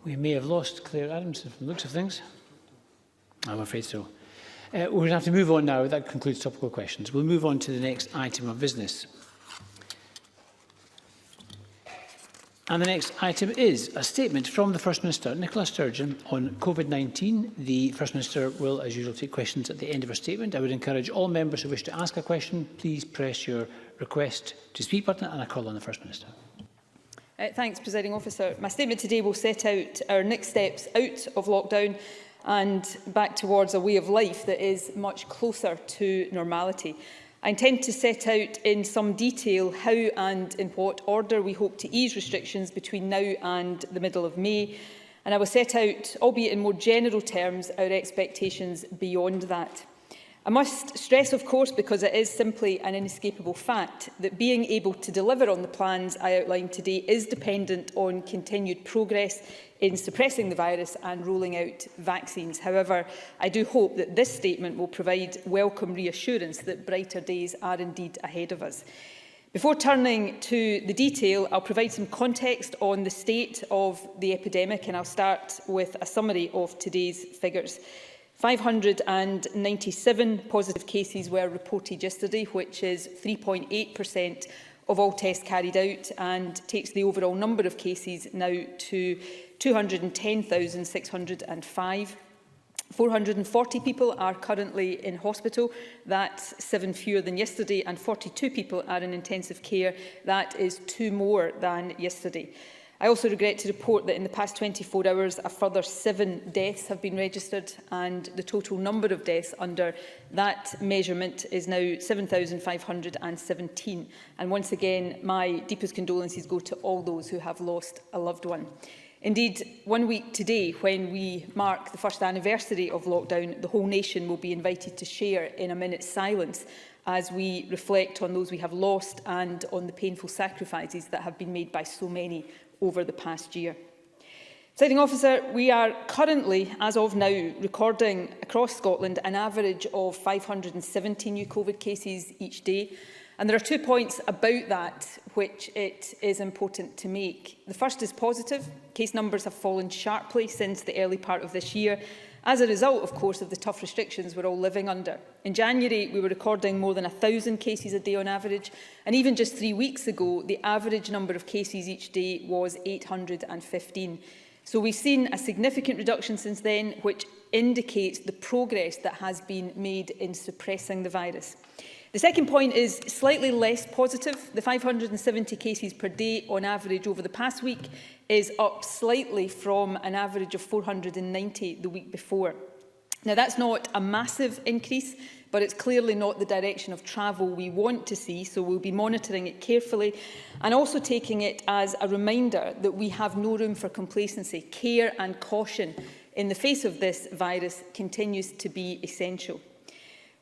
We may have lost Claire Adams from the looks of things. I'm afraid so. We're going to have to move on now. That concludes topical questions. We'll move on to the next item of business. And the next item is a statement from the First Minister, Nicola Sturgeon, on COVID-19. The First Minister will, as usual, take questions at the end of her statement. I would encourage all members who wish to ask a question, please press your request to speak button, and I call on the First Minister. Thanks, Presiding Officer. My statement today will set out our next steps out of lockdown and back towards a way of life that is much closer to normality. I intend to set out in some detail how and in what order we hope to ease restrictions between now and the middle of May, and I will set out, albeit in more general terms, our expectations beyond that. I must stress, of course, because it is simply an inescapable fact, that being able to deliver on the plans I outlined today is dependent on continued progress in suppressing the virus and rolling out vaccines. However, I do hope that this statement will provide welcome reassurance that brighter days are indeed ahead of us. Before turning to the detail, I'll provide some context on the state of the epidemic, and I'll start with a summary of today's figures. 597 positive cases were reported yesterday, which is 3.8% of all tests carried out, and takes the overall number of cases now to 210,605. 440 people are currently in hospital. That's 7 fewer than yesterday, and 42 people are in intensive care. That is 2 more than yesterday. I also regret to report that in the past 24 hours, a further 7 deaths have been registered, and the total number of deaths under that measurement is now 7,517. And once again, my deepest condolences go to all those who have lost a loved one. Indeed, 1 week today, when we mark the first anniversary of lockdown, the whole nation will be invited to share in a minute's silence as we reflect on those we have lost and on the painful sacrifices that have been made by so many over the past year. Presiding Officer, we are currently, as of now, recording across Scotland an average of 570 new COVID cases each day. And there are 2 points about that which it is important to make. The first is positive. Case numbers have fallen sharply since the early part of this year, as a result, of course, of the tough restrictions we're all living under. In January, we were recording more than 1,000 cases a day on average, and even just 3 weeks ago, the average number of cases each day was 815. So we've seen a significant reduction since then, which indicates the progress that has been made in suppressing the virus. The second point is slightly less positive. The 570 cases per day on average over the past week is up slightly from an average of 490 the week before. Now, that's not a massive increase, but it's clearly not the direction of travel we want to see, so we'll be monitoring it carefully and also taking it as a reminder that we have no room for complacency. Care and caution in the face of this virus continues to be essential.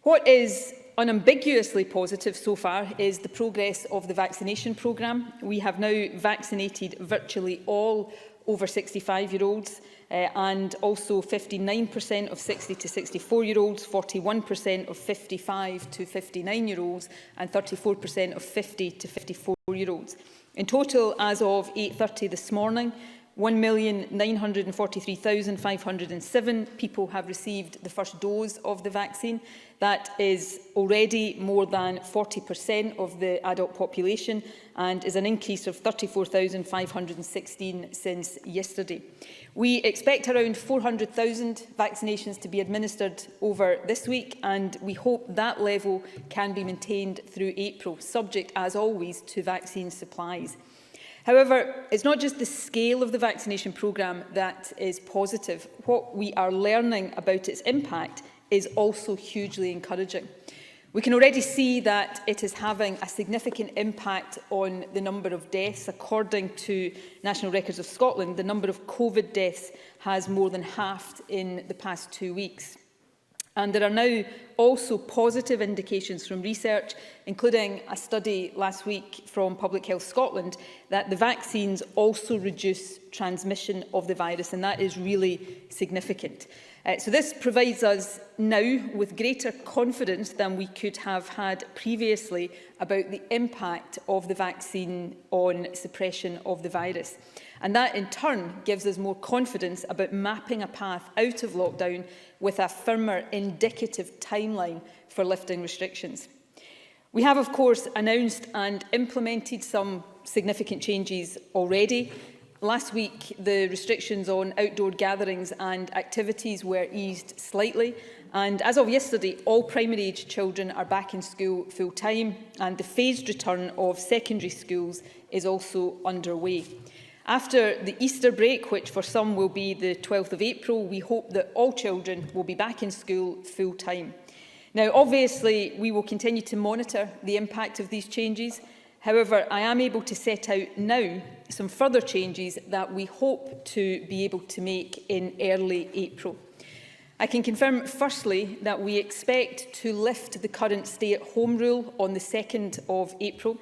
What is unambiguously positive so far is the progress of the vaccination programme. We have now vaccinated virtually all over 65-year-olds and also 59% of 60 to 64-year-olds, 41% of 55 to 59-year-olds and 34% of 50 to 54-year-olds. In total, as of 8:30 this morning, 1,943,507 people have received the first dose of the vaccine. That is already more than 40% of the adult population and is an increase of 34,516 since yesterday. We expect around 400,000 vaccinations to be administered over this week, and we hope that level can be maintained through April, subject, as always, to vaccine supplies. However, it's not just the scale of the vaccination programme that is positive. What we are learning about its impact is also hugely encouraging. We can already see that it is having a significant impact on the number of deaths. According to National Records of Scotland, the number of COVID deaths has more than halved in the past 2 weeks. And there are now also positive indications from research, including a study last week from Public Health Scotland, that the vaccines also reduce transmission of the virus, and that is really significant. So this provides us now with greater confidence than we could have had previously about the impact of the vaccine on suppression of the virus. And that in turn gives us more confidence about mapping a path out of lockdown with a firmer indicative timeline for lifting restrictions. We have, of course, announced and implemented some significant changes already. Last week, the restrictions on outdoor gatherings and activities were eased slightly. And as of yesterday, all primary-age children are back in school full-time, and the phased return of secondary schools is also underway. After the Easter break, which for some will be the 12th of April, we hope that all children will be back in school full-time. Now, obviously, we will continue to monitor the impact of these changes. However, I am able to set out now some further changes that we hope to be able to make in early April. I can confirm, firstly, that we expect to lift the current stay-at-home rule on the 2nd of April.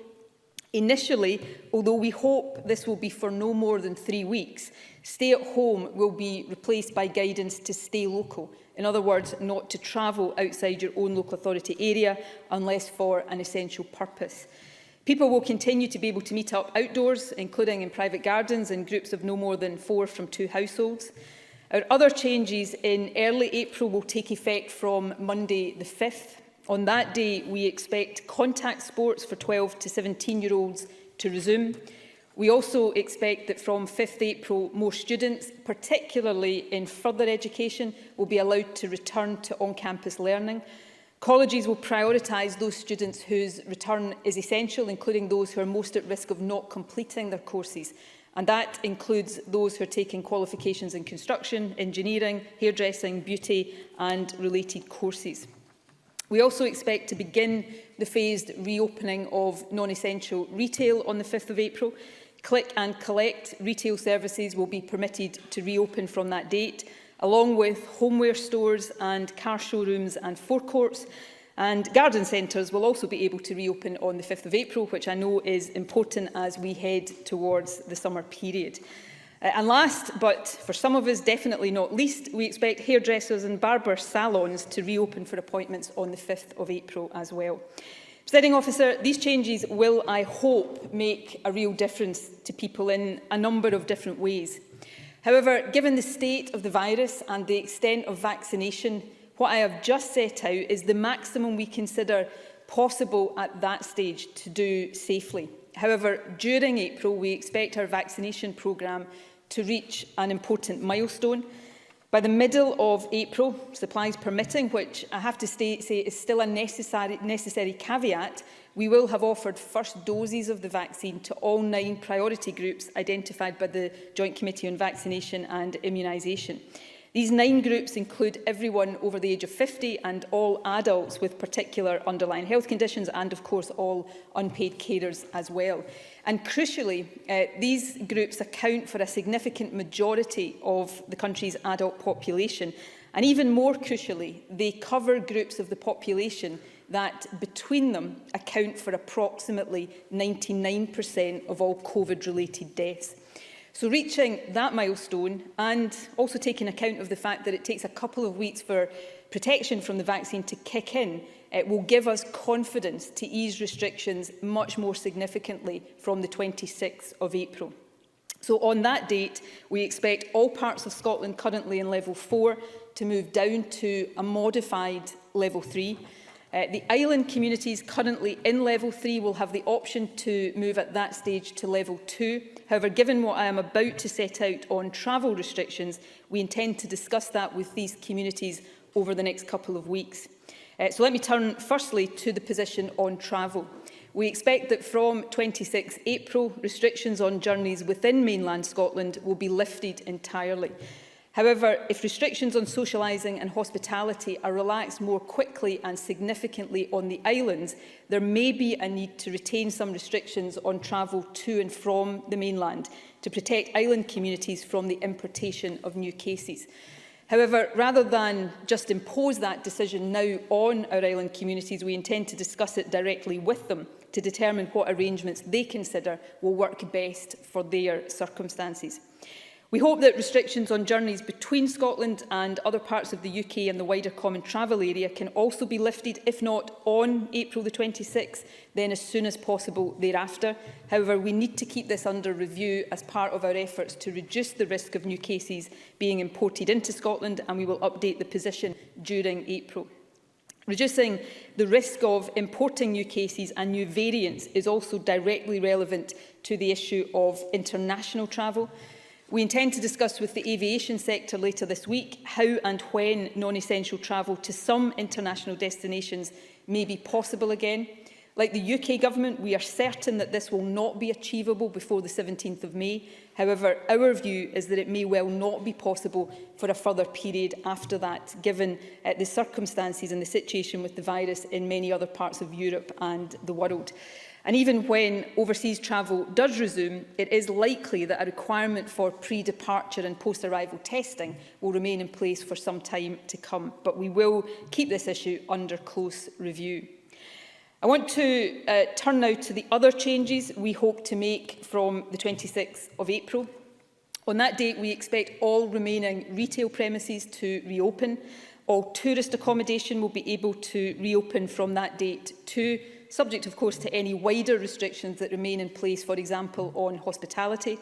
Initially, although we hope this will be for no more than 3 weeks, stay-at-home will be replaced by guidance to stay local. In other words, not to travel outside your own local authority area unless for an essential purpose. People will continue to be able to meet up outdoors, including in private gardens in groups of no more than 4 from 2 households. Our other changes in early April will take effect from Monday the 5th. On that day, we expect contact sports for 12 to 17-year-olds to resume. We also expect that from 5th April, more students, particularly in further education, will be allowed to return to on-campus learning. Colleges will prioritise those students whose return is essential, including those who are most at risk of not completing their courses. And that includes those who are taking qualifications in construction, engineering, hairdressing, beauty and related courses. We also expect to begin the phased reopening of non-essential retail on the 5th of April. Click and collect retail services will be permitted to reopen from that date, along with homeware stores and car showrooms and forecourts. And garden centres will also be able to reopen on the 5th of April, which I know is important as we head towards the summer period. And last, but for some of us definitely not least, we expect hairdressers and barber salons to reopen for appointments on the 5th of April as well. Presiding Officer, these changes will, I hope, make a real difference to people in a number of different ways. However, given the state of the virus and the extent of vaccination, what I have just set out is the maximum we consider possible at that stage to do safely. However, during April, we expect our vaccination programme to reach an important milestone. By the middle of April, supplies permitting, which I have to say is still a necessary caveat, we will have offered first doses of the vaccine to all 9 priority groups identified by the Joint Committee on Vaccination and Immunisation. These 9 groups include everyone over the age of 50 and all adults with particular underlying health conditions and, of course, all unpaid carers as well. And crucially, these groups account for a significant majority of the country's adult population. And even more crucially, they cover groups of the population that, between them, account for approximately 99% of all COVID-related deaths. So reaching that milestone and also taking account of the fact that it takes a couple of weeks for protection from the vaccine to kick in, it will give us confidence to ease restrictions much more significantly from the 26th of April. So on that date, we expect all parts of Scotland currently in level 4 to move down to a modified level 3. The island communities currently in level 3 will have the option to move at that stage to level 2. However, given what I am about to set out on travel restrictions, we intend to discuss that with these communities over the next couple of weeks. So let me turn firstly to the position on travel. We expect that from 26 April, restrictions on journeys within mainland Scotland will be lifted entirely. However, if restrictions on socialising and hospitality are relaxed more quickly and significantly on the islands, there may be a need to retain some restrictions on travel to and from the mainland to protect island communities from the importation of new cases. However, rather than just impose that decision now on our island communities, we intend to discuss it directly with them to determine what arrangements they consider will work best for their circumstances. We hope that restrictions on journeys between Scotland and other parts of the UK and the wider common travel area can also be lifted, if not on April the 26th, then as soon as possible thereafter. However, we need to keep this under review as part of our efforts to reduce the risk of new cases being imported into Scotland, and we will update the position during April. Reducing the risk of importing new cases and new variants is also directly relevant to the issue of international travel. We intend to discuss with the aviation sector later this week how and when non-essential travel to some international destinations may be possible again. Like the UK Government, we are certain that this will not be achievable before the 17th of May. However, our view is that it may well not be possible for a further period after that, given the circumstances and the situation with the virus in many other parts of Europe and the world. And even when overseas travel does resume, it is likely that a requirement for pre-departure and post-arrival testing will remain in place for some time to come. But we will keep this issue under close review. I want to turn now to the other changes we hope to make from the 26th of April. On that date, we expect all remaining retail premises to reopen. All tourist accommodation will be able to reopen from that date too, subject, of course, to any wider restrictions that remain in place, for example, on hospitality.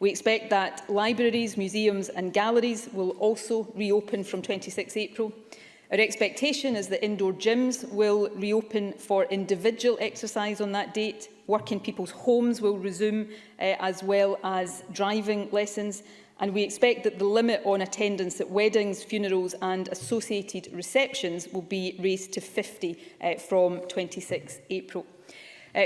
We expect that libraries, museums and galleries will also reopen from 26 April. Our expectation is that indoor gyms will reopen for individual exercise on that date. Work in people's homes will resume, as well as driving lessons. And we expect that the limit on attendance at weddings, funerals and associated receptions will be raised to 50 from 26 April.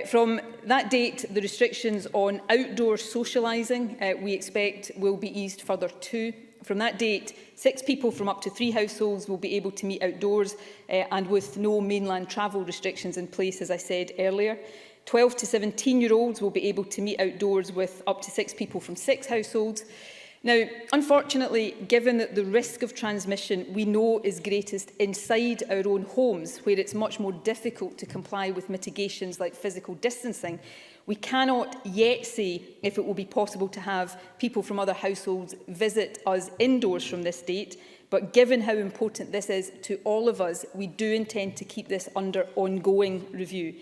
From that date, the restrictions on outdoor socialising we expect will be eased further too. From that date, 6 people from up to 3 households will be able to meet outdoors and with no mainland travel restrictions in place, as I said earlier. 12 to 17-year-olds will be able to meet outdoors with up to 6 people from 6 households. Now, unfortunately, given that the risk of transmission we know is greatest inside our own homes, where it's much more difficult to comply with mitigations like physical distancing, we cannot yet say if it will be possible to have people from other households visit us indoors from this date. But given how important this is to all of us, we do intend to keep this under ongoing review.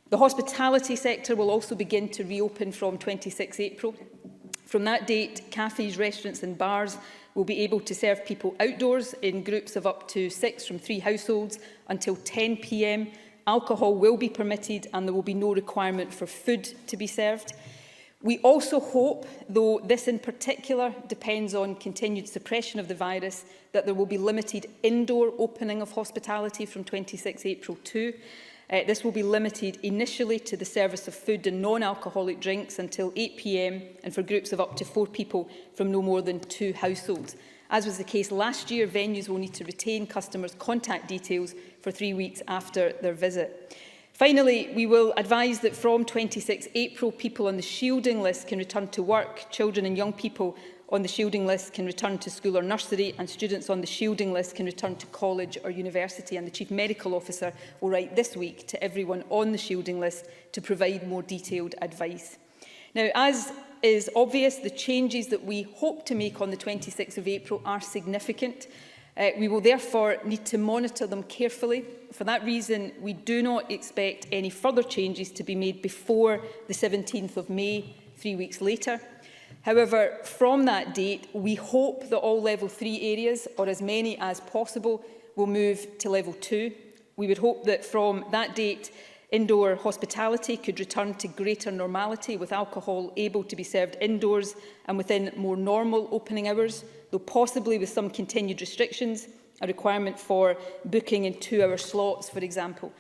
The hospitality sector will also begin to reopen from 26 April. From that date, cafes, restaurants and bars will be able to serve people outdoors in groups of up to 6 from 3 households until 10 p.m. Alcohol will be permitted and there will be no requirement for food to be served. We also hope, though this in particular depends on continued suppression of the virus, that there will be limited indoor opening of hospitality from 26 April too. This will be limited initially to the service of food and non-alcoholic drinks until 8 p.m. and for groups of up to 4 people from no more than 2 households. As was the case last year, venues will need to retain customers' contact details for 3 weeks after their visit. Finally, we will advise that from 26 April, people on the shielding list can return to work, children and young people on the shielding list can return to school or nursery, and students on the shielding list can return to college or university. And the Chief Medical Officer will write this week to everyone on the shielding list to provide more detailed advice. Now, as is obvious, the changes that we hope to make on the 26th of April are significant. We will therefore need to monitor them carefully. For that reason, we do not expect any further changes to be made before the 17th of May, 3 weeks later. However, from that date, we hope that all level 3 areas, or as many as possible, will move to level 2. We would hope that from that date, indoor hospitality could return to greater normality, with alcohol able to be served indoors and within more normal opening hours, though possibly with some continued restrictions, a requirement for booking in 2-hour slots, for example.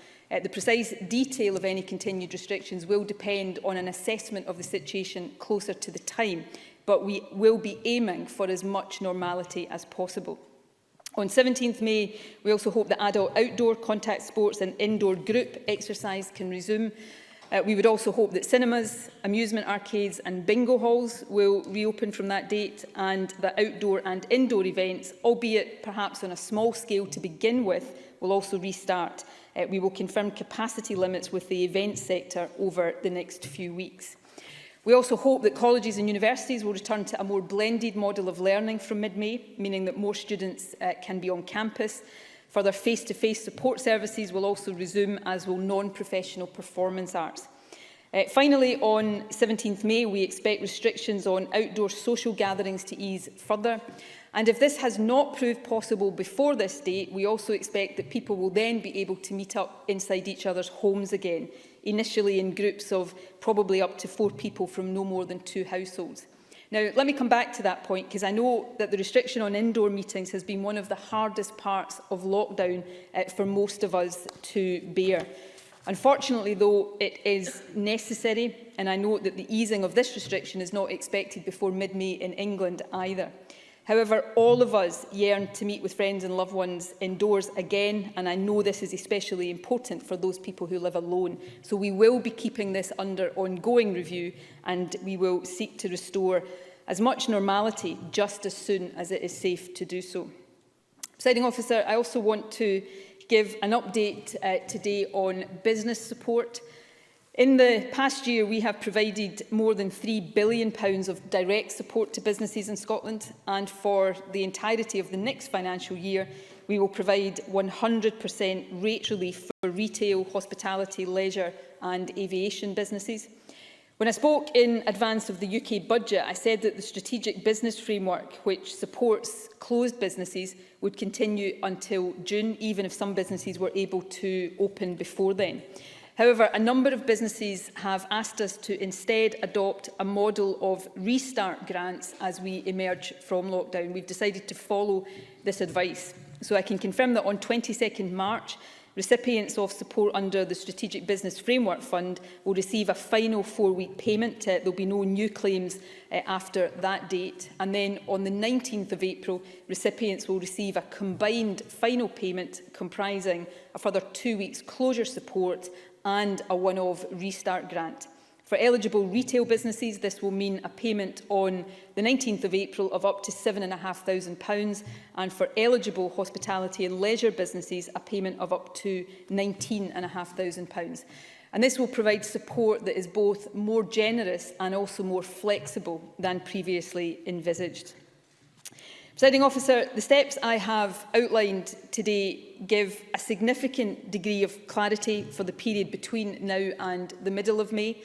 The precise detail of any continued restrictions will depend on an assessment of the situation closer to the time, but we will be aiming for as much normality as possible. On 17th May, we also hope that adult outdoor contact sports and indoor group exercise can resume. We would also hope that cinemas, amusement arcades and bingo halls will reopen from that date, and that outdoor and indoor events, albeit perhaps on a small scale to begin with, will also restart. We will confirm capacity limits with the events sector over the next few weeks. We also hope that colleges and universities will return to a more blended model of learning from mid-May, meaning that more students can be on campus. Further face-to-face support services will also resume, as will non-professional performance arts. Finally, on 17th May, we expect restrictions on outdoor social gatherings to ease further. And if this has not proved possible before this date, we also expect that people will then be able to meet up inside each other's homes again, initially in groups of probably up to 4 people from no more than 2 households. Now, let me come back to that point, because I know that the restriction on indoor meetings has been one of the hardest parts of lockdown for most of us to bear. Unfortunately, though, it is necessary, and I note that the easing of this restriction is not expected before mid-May in England either. However, all of us yearn to meet with friends and loved ones indoors again, and I know this is especially important for those people who live alone. So we will be keeping this under ongoing review, and we will seek to restore as much normality just as soon as it is safe to do so. Presiding Officer, I also want to give an update today on business support. In the past year, we have provided more than £3 billion of direct support to businesses in Scotland, and for the entirety of the next financial year, we will provide 100% rate relief for retail, hospitality, leisure and aviation businesses. When I spoke in advance of the UK budget, I said that the strategic business framework, which supports closed businesses, would continue until June, even if some businesses were able to open before then. However, a number of businesses have asked us to instead adopt a model of restart grants as we emerge from lockdown. We've decided to follow this advice. So I can confirm that on 22nd March, recipients of support under the Strategic Business Framework Fund will receive a final 4-week payment. There will be no new claims after that date. And then on the 19th of April, recipients will receive a combined final payment comprising a further 2 weeks closure support and a one-off restart grant. For eligible retail businesses, this will mean a payment on the 19th of April of up to £7,500, and for eligible hospitality and leisure businesses, a payment of up to £19,500. And this will provide support that is both more generous and also more flexible than previously envisaged. Presiding Officer, the steps I have outlined today give a significant degree of clarity for the period between now and the middle of May.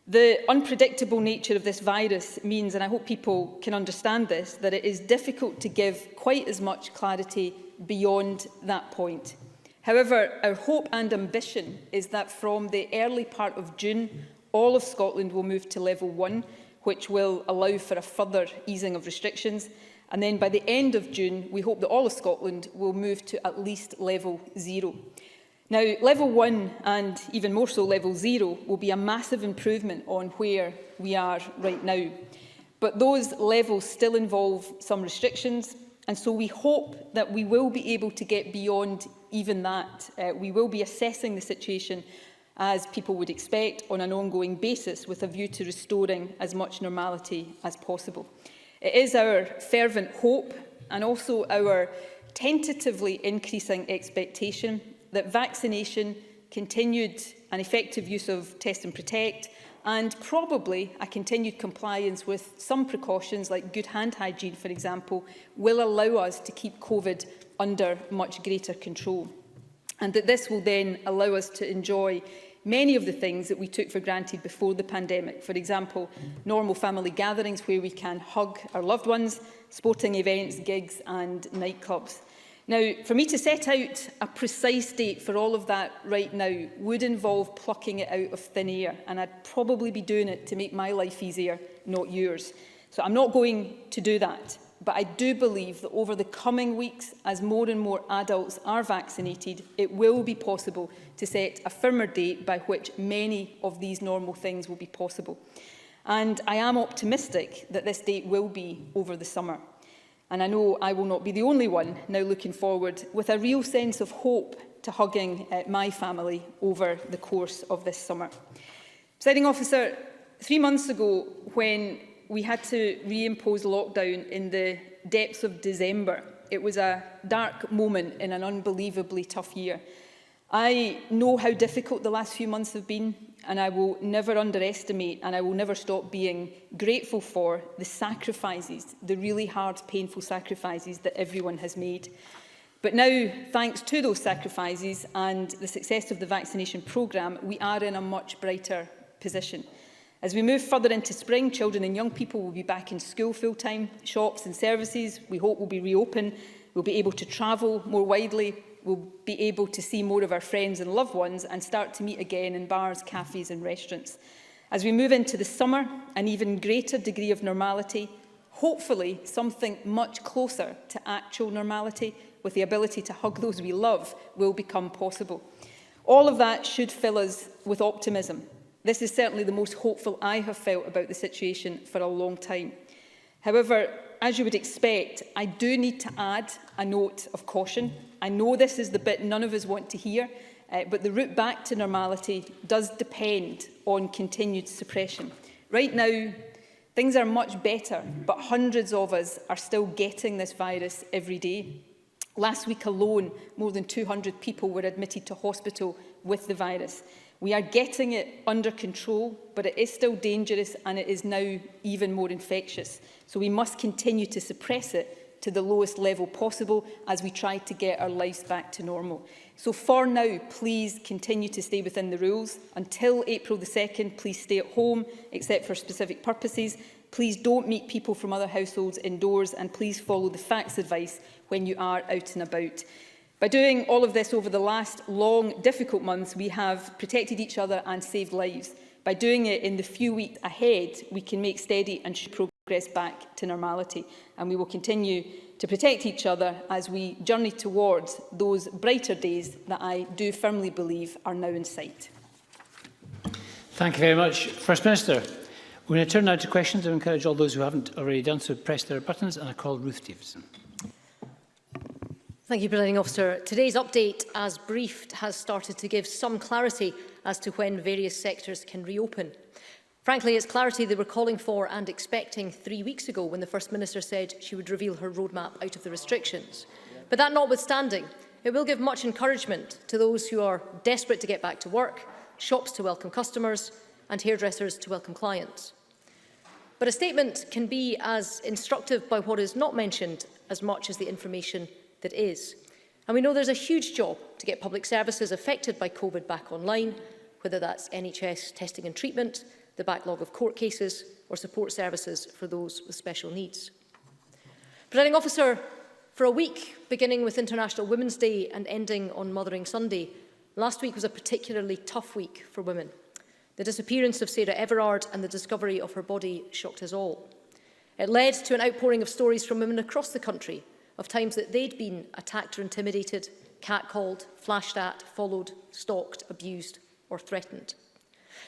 The unpredictable nature of this virus means, and I hope people can understand this, that it is difficult to give quite as much clarity beyond that point. However, our hope and ambition is that from the early part of June, all of Scotland will move to level 1, which will allow for a further easing of restrictions. And then by the end of June, we hope that all of Scotland will move to at least level 0. Now, level 1 and even more so level 0 will be a massive improvement on where we are right now. But those levels still involve some restrictions, and so we hope that we will be able to get beyond even that. We will be assessing the situation as people would expect on an ongoing basis with a view to restoring as much normality as possible. It is our fervent hope and also our tentatively increasing expectation that vaccination, continued and effective use of test and protect, and probably a continued compliance with some precautions like good hand hygiene, for example, will allow us to keep COVID under much greater control. And that this will then allow us to enjoy many of the things that we took for granted before the pandemic. For example, normal family gatherings where we can hug our loved ones, sporting events, gigs and nightclubs. Now, for me to set out a precise date for all of that right now would involve plucking it out of thin air, and I'd probably be doing it to make my life easier, not yours. So I'm not going to do that. But I do believe that over the coming weeks, as more and more adults are vaccinated, it will be possible to set a firmer date by which many of these normal things will be possible. And I am optimistic that this date will be over the summer. And I know I will not be the only one now looking forward with a real sense of hope to hugging my family over the course of this summer. Presiding Officer, 3 months ago, when we had to reimpose lockdown in the depths of December, it was a dark moment in an unbelievably tough year. I know how difficult the last few months have been, and I will never underestimate and I will never stop being grateful for the sacrifices, the really hard, painful sacrifices that everyone has made. But now, thanks to those sacrifices and the success of the vaccination programme, we are in a much brighter position. As we move further into spring, children and young people will be back in school full-time, shops and services, we hope, will be reopened, we'll be able to travel more widely, we'll be able to see more of our friends and loved ones and start to meet again in bars, cafes and restaurants. As we move into the summer, an even greater degree of normality, hopefully something much closer to actual normality, with the ability to hug those we love, will become possible. All of that should fill us with optimism. This is certainly the most hopeful I have felt about the situation for a long time. However, as you would expect, I do need to add a note of caution. I know this is the bit none of us want to hear, but the route back to normality does depend on continued suppression. Right now, things are much better, but hundreds of us are still getting this virus every day. Last week alone, more than 200 people were admitted to hospital with the virus. We are getting it under control, but it is still dangerous and it is now even more infectious. So we must continue to suppress it to the lowest level possible as we try to get our lives back to normal. So for now, please continue to stay within the rules. Until April the 2nd, please stay at home, except for specific purposes. Please don't meet people from other households indoors, and please follow the facts advice when you are out and about. By doing all of this over the last long, difficult months, we have protected each other and saved lives. By doing it in the few weeks ahead, we can make steady and progress back to normality. And we will continue to protect each other as we journey towards those brighter days that I do firmly believe are now in sight. Thank you very much. First Minister, we're going to turn now to questions. I encourage all those who haven't already done so to press their buttons, and I call Ruth Davidson. Thank you, Presiding Officer. Today's update, as briefed, has started to give some clarity as to when various sectors can reopen. Frankly, it's clarity they were calling for and expecting 3 weeks ago when the First Minister said she would reveal her roadmap out of the restrictions. But that notwithstanding, it will give much encouragement to those who are desperate to get back to work, shops to welcome customers and hairdressers to welcome clients. But a statement can be as instructive by what is not mentioned as much as the information that is. And we know there's a huge job to get public services affected by COVID back online, whether that's NHS testing and treatment, the backlog of court cases or support services for those with special needs. Presiding Officer, for a week, beginning with International Women's Day and ending on Mothering Sunday, last week was a particularly tough week for women. The disappearance of Sarah Everard and the discovery of her body shocked us all. It led to an outpouring of stories from women across the country of times that they'd been attacked or intimidated, catcalled, flashed at, followed, stalked, abused or threatened.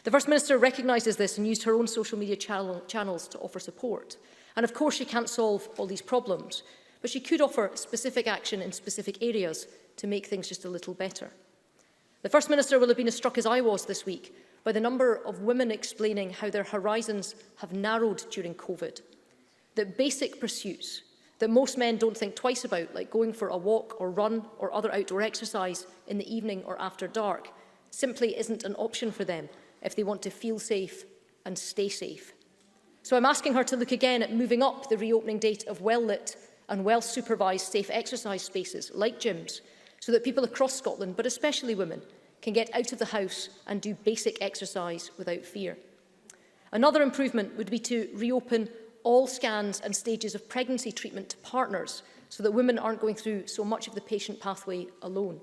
The First Minister recognises this and used her own social media channels to offer support. And of course she can't solve all these problems, but she could offer specific action in specific areas to make things just a little better. The First Minister will have been as struck as I was this week by the number of women explaining how their horizons have narrowed during COVID, that basic pursuits that most men don't think twice about, like going for a walk or run or other outdoor exercise in the evening or after dark, simply isn't an option for them if they want to feel safe and stay safe. So I'm asking her to look again at moving up the reopening date of well-lit and well-supervised safe exercise spaces like gyms, so that people across Scotland, but especially women, can get out of the house and do basic exercise without fear. Another improvement would be to reopen all scans and stages of pregnancy treatment to partners so that women aren't going through so much of the patient pathway alone.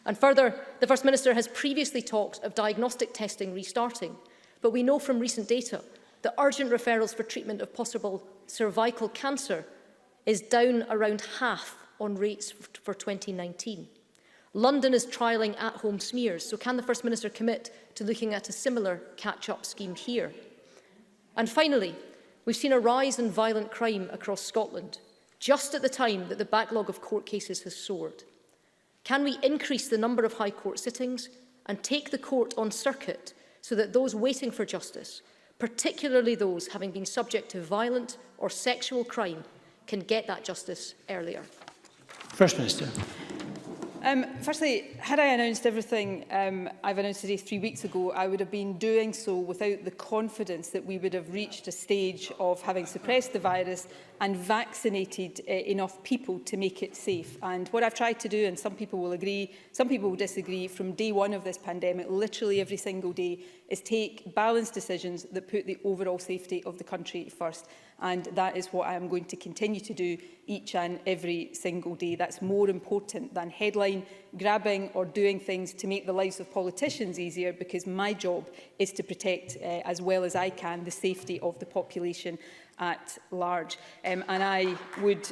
And further, the First Minister has previously talked of diagnostic testing restarting, but we know from recent data that urgent referrals for treatment of possible cervical cancer is down around half on rates for 2019. London is trialling at-home smears, so can the First Minister commit to looking at a similar catch-up scheme here? And finally, we've seen a rise in violent crime across Scotland, just at the time that the backlog of court cases has soared. Can we increase the number of High Court sittings and take the court on circuit so that those waiting for justice, particularly those having been subject to violent or sexual crime, can get that justice earlier? First Minister. Firstly, had I announced everything I've announced today 3 weeks ago, I would have been doing so without the confidence that we would have reached a stage of having suppressed the virus and vaccinated enough people to make it safe. And what I've tried to do, and some people will agree, some people will disagree, from day one of this pandemic, literally every single day, is take balanced decisions that put the overall safety of the country first. And that is what I am going to continue to do each and every single day. That's more important than headline grabbing or doing things to make the lives of politicians easier, because my job is to protect, as well as I can, the safety of the population at large. And I would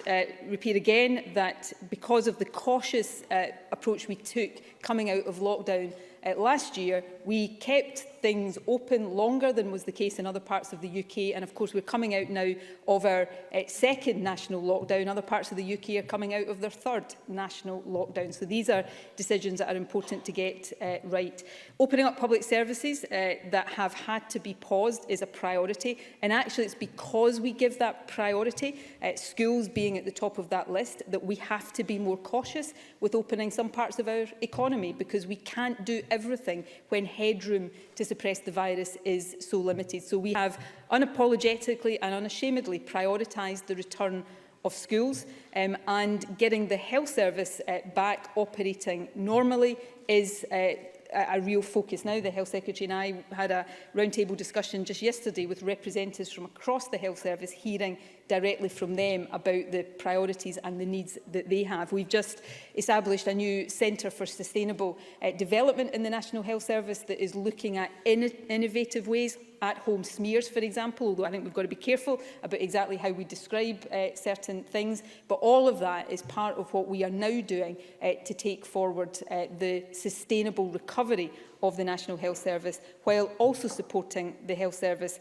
repeat again that because of the cautious approach we took coming out of lockdown last year, we kept things open longer than was the case in other parts of the UK. And of course, we're coming out now of our second national lockdown. Other parts of the UK are coming out of their third national lockdown. So these are decisions that are important to get right. Opening up public services that have had to be paused is a priority. And actually, it's because we give that priority, schools being at the top of that list, that we have to be more cautious with opening some parts of our economy, because we can't do everything when headroom to suppress the virus is so limited. So we have unapologetically and unashamedly prioritised the return of schools, and getting the health service back operating normally is a real focus now. The Health Secretary and I had a roundtable discussion just yesterday with representatives from across the health service, hearing directly from them about the priorities and the needs that they have. We've just established a new Centre for Sustainable Development in the National Health Service that is looking at innovative ways, at-home smears, for example, although I think we've got to be careful about exactly how we describe certain things. But all of that is part of what we are now doing to take forward the sustainable recovery of the National Health Service, while also supporting the health service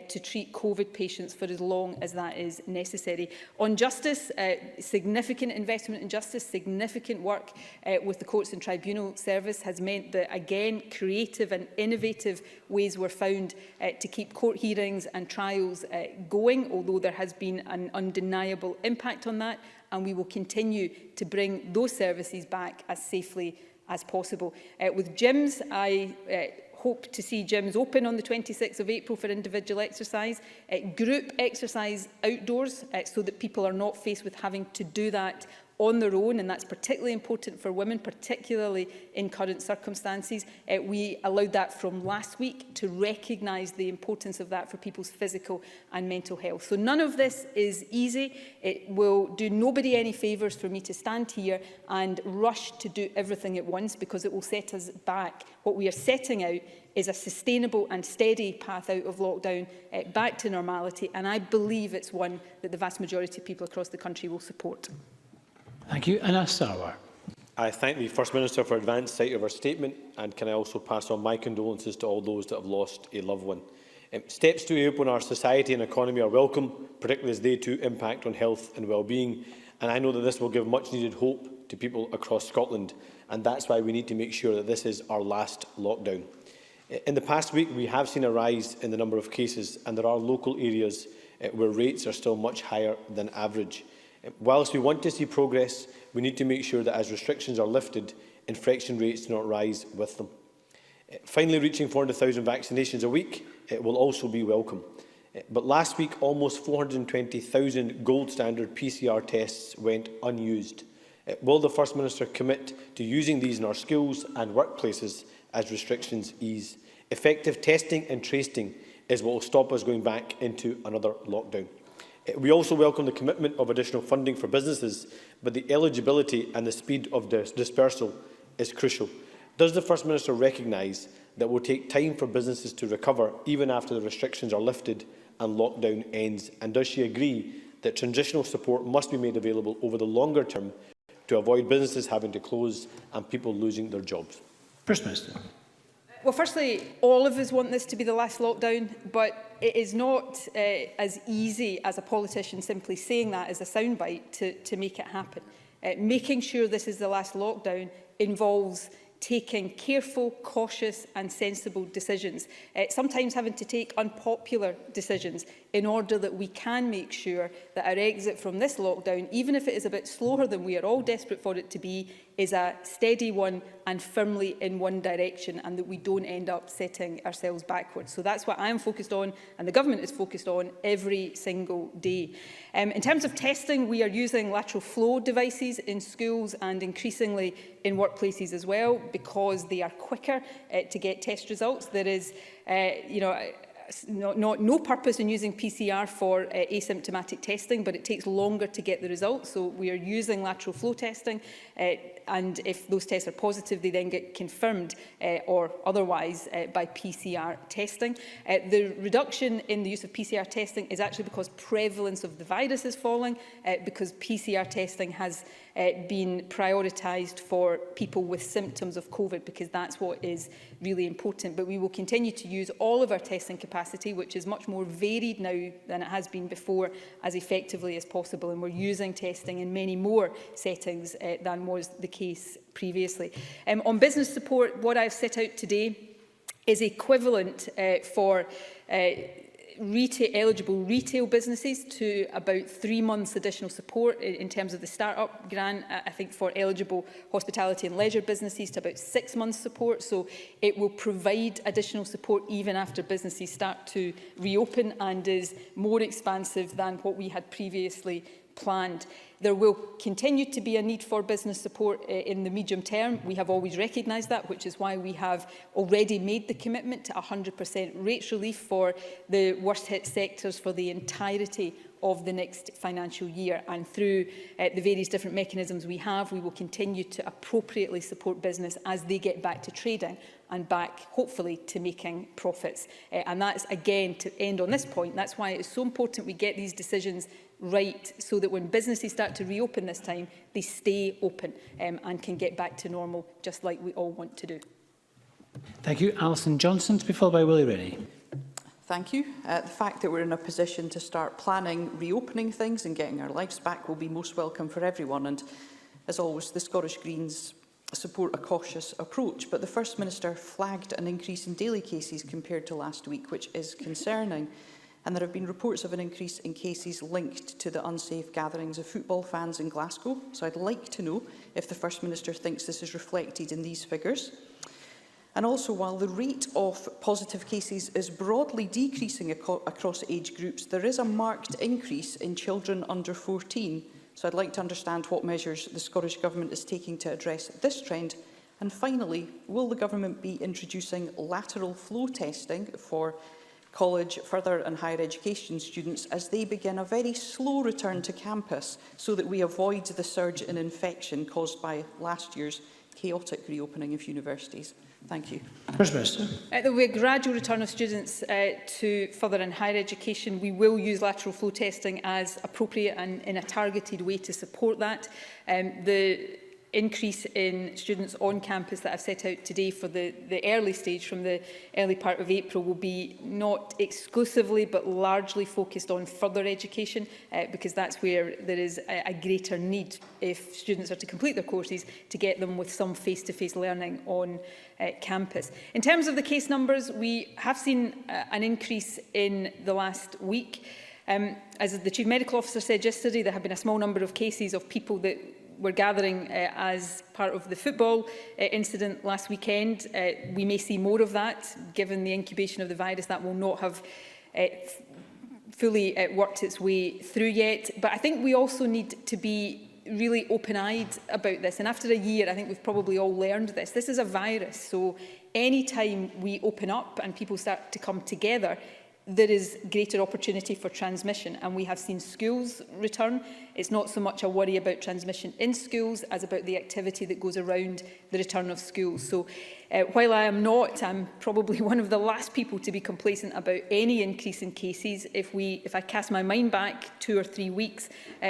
to treat COVID patients for as long as that is necessary. On justice, significant investment in justice, significant work with the Courts and Tribunal Service has meant that, again, creative and innovative ways were found to keep court hearings and trials going, although there has been an undeniable impact on that, and we will continue to bring those services back as safely as possible. With gyms, I hope to see gyms open on the 26th of April for individual exercise, group exercise outdoors, so that people are not faced with having to do that on their own, and that's particularly important for women, particularly in current circumstances. We allowed that from last week to recognise the importance of that for people's physical and mental health. So none of this is easy. It will do nobody any favours for me to stand here and rush to do everything at once, because it will set us back. What we are setting out is a sustainable and steady path out of lockdown, back to normality, and I believe it's one that the vast majority of people across the country will support. Thank you. Anas Sarwar. I thank the First Minister for advance sight of her statement, and can I also pass on my condolences to all those that have lost a loved one. Steps to reopen our society and economy are welcome, particularly as they too impact on health and well-being, and I know that this will give much needed hope to people across Scotland, and that's why we need to make sure that this is our last lockdown. In the past week, we have seen a rise in the number of cases, and there are local areas where rates are still much higher than average. Whilst we want to see progress, we need to make sure that as restrictions are lifted, infection rates do not rise with them. Finally, reaching 400,000 vaccinations a week will also be welcome. But last week, almost 420,000 gold standard PCR tests went unused. Will the First Minister commit to using these in our schools and workplaces as restrictions ease? Effective testing and tracing is what will stop us going back into another lockdown. We also welcome the commitment of additional funding for businesses, but the eligibility and the speed of dispersal is crucial. Does the First Minister recognise that it will take time for businesses to recover even after the restrictions are lifted and lockdown ends? And does she agree that transitional support must be made available over the longer term to avoid businesses having to close and people losing their jobs? First Minister. Well, firstly, all of us want this to be the last lockdown, but it is not as easy as a politician simply saying that as a soundbite to make it happen. Making sure this is the last lockdown involves taking careful, cautious and sensible decisions, sometimes having to take unpopular decisions in order that we can make sure that our exit from this lockdown, even if it is a bit slower than we are all desperate for it to be, is a steady one and firmly in one direction, and that we don't end up setting ourselves backwards. So that's what I'm focused on, and the government is focused on every single day. In terms of testing, we are using lateral flow devices in schools and increasingly in workplaces as well, because they are quicker to get test results. There is, no purpose in using PCR for asymptomatic testing, but it takes longer to get the results. So we are using lateral flow testing, and if those tests are positive, they then get confirmed or otherwise by PCR testing. The reduction in the use of PCR testing is actually because prevalence of the virus is falling, because PCR testing has been prioritised for people with symptoms of COVID, because that's what is really important. But we will continue to use all of our testing capacity, which is much more varied now than it has been before, as effectively as possible. And we're using testing in many more settings than was the case previously. On business support, what I've set out today is equivalent for eligible retail businesses to about 3 months additional support in terms of the start-up grant. I think for eligible hospitality and leisure businesses to about 6 months support. So it will provide additional support even after businesses start to reopen, and is more expansive than what we had previously planned. There will continue to be a need for business support in the medium term. We have always recognised that, which is why we have already made the commitment to 100% rates relief for the worst hit sectors for the entirety of the next financial year. And through the various different mechanisms we have, we will continue to appropriately support business as they get back to trading and back, hopefully, to making profits. And that's, again, to end on this point, that's why it's so important we get these decisions right, so that when businesses start to reopen this time, they stay open and can get back to normal, just like we all want to do. Thank you. Alison Johnson, to be followed by Willie Rennie. Thank you. The fact that we're in a position to start planning reopening things and getting our lives back will be most welcome for everyone. And as always, the Scottish Greens support a cautious approach. But the First Minister flagged an increase in daily cases compared to last week, which is concerning. And there have been reports of an increase in cases linked to the unsafe gatherings of football fans in Glasgow. So I'd like to know if the First Minister thinks this is reflected in these figures. And also, while the rate of positive cases is broadly decreasing across age groups, there is a marked increase in children under 14. So I'd like to understand what measures the Scottish Government is taking to address this trend. And finally, will the Government be introducing lateral flow testing for college, further and higher education students as they begin a very slow return to campus, so that we avoid the surge in infection caused by last year's chaotic reopening of universities? Thank you. First Minister. There will be a gradual return of students to further and higher education. We will use lateral flow testing as appropriate and in a targeted way to support that. The increase in students on campus that I've set out today for the early stage, from the early part of April, will be not exclusively but largely focused on further education, because that's where there is a greater need, if students are to complete their courses, to get them with some face-to-face learning on campus. In terms of the case numbers, we have seen an increase in the last week. As the Chief Medical Officer said yesterday, there have been a small number of cases of people that were gathering as part of the football incident last weekend. We may see more of that, given the incubation of the virus. That will not have fully worked its way through yet. But I think we also need to be really open-eyed about this. And after a year, I think we've probably all learned this. This is a virus, so any time we open up and people start to come together, there is greater opportunity for transmission, and we have seen schools return. It's not so much a worry about transmission in schools as about the activity that goes around the return of schools. So while I'm probably one of the last people to be complacent about any increase in cases. If I cast my mind back 2 or 3 weeks,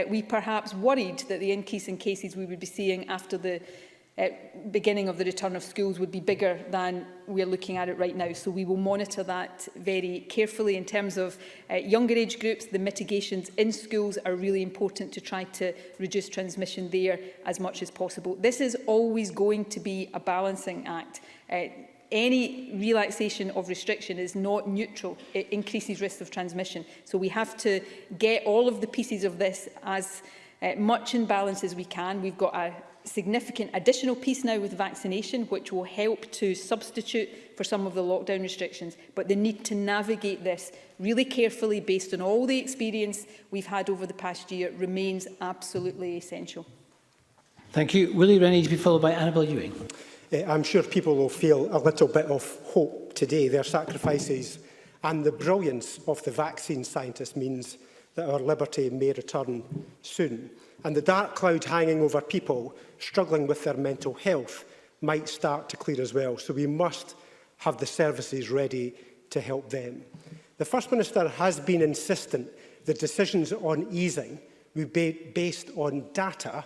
we perhaps worried that the increase in cases we would be seeing after the beginning of the return of schools would be bigger than we're looking at it right now. So we will monitor that very carefully. In terms of younger age groups, the mitigations in schools are really important to try to reduce transmission there as much as possible. This is always going to be a balancing act. Any relaxation of restriction is not neutral. It increases risk of transmission. So we have to get all of the pieces of this as much in balance as we can. We've got a significant additional piece now with vaccination, which will help to substitute for some of the lockdown restrictions. But the need to navigate this really carefully based on all the experience we've had over the past year remains absolutely essential. Thank you. Willie Rennie to be followed by Annabel Ewing. I'm sure people will feel a little bit of hope today. Their sacrifices and the brilliance of the vaccine scientists means that our liberty may return soon. And the dark cloud hanging over people struggling with their mental health might start to clear as well. So we must have the services ready to help them. The First Minister has been insistent that decisions on easing will be based on data,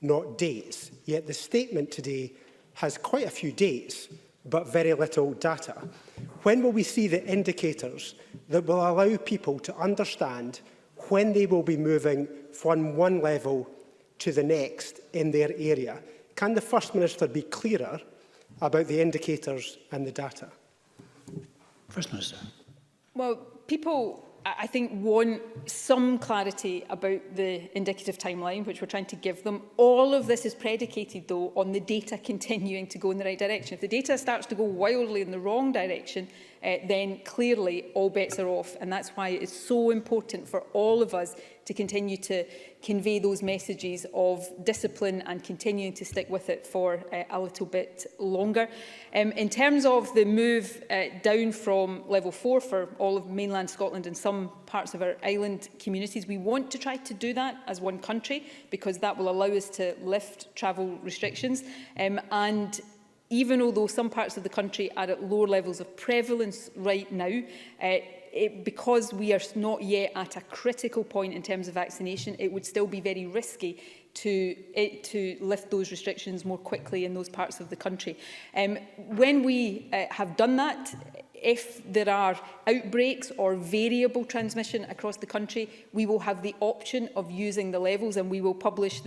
not dates. Yet the statement today has quite a few dates, but very little data. When will we see the indicators that will allow people to understand when they will be moving from one level to the next in their area? Can the First Minister be clearer about the indicators and the data? First Minister. Well, people, I think, want some clarity about the indicative timeline, which we're trying to give them. All of this is predicated, though, on the data continuing to go in the right direction. If the data starts to go wildly in the wrong direction, then clearly all bets are off. And that's why it's so important for all of us to continue to convey those messages of discipline and continuing to stick with it for a little bit longer. In terms of the move down from level 4 for all of mainland Scotland and some parts of our island communities, we want to try to do that as one country because that will allow us to lift travel restrictions. And even although some parts of the country are at lower levels of prevalence right now, because we are not yet at a critical point in terms of vaccination, it would still be very risky to lift those restrictions more quickly in those parts of the country. When we have done that, if there are outbreaks or variable transmission across the country, we will have the option of using the levels, and we will publish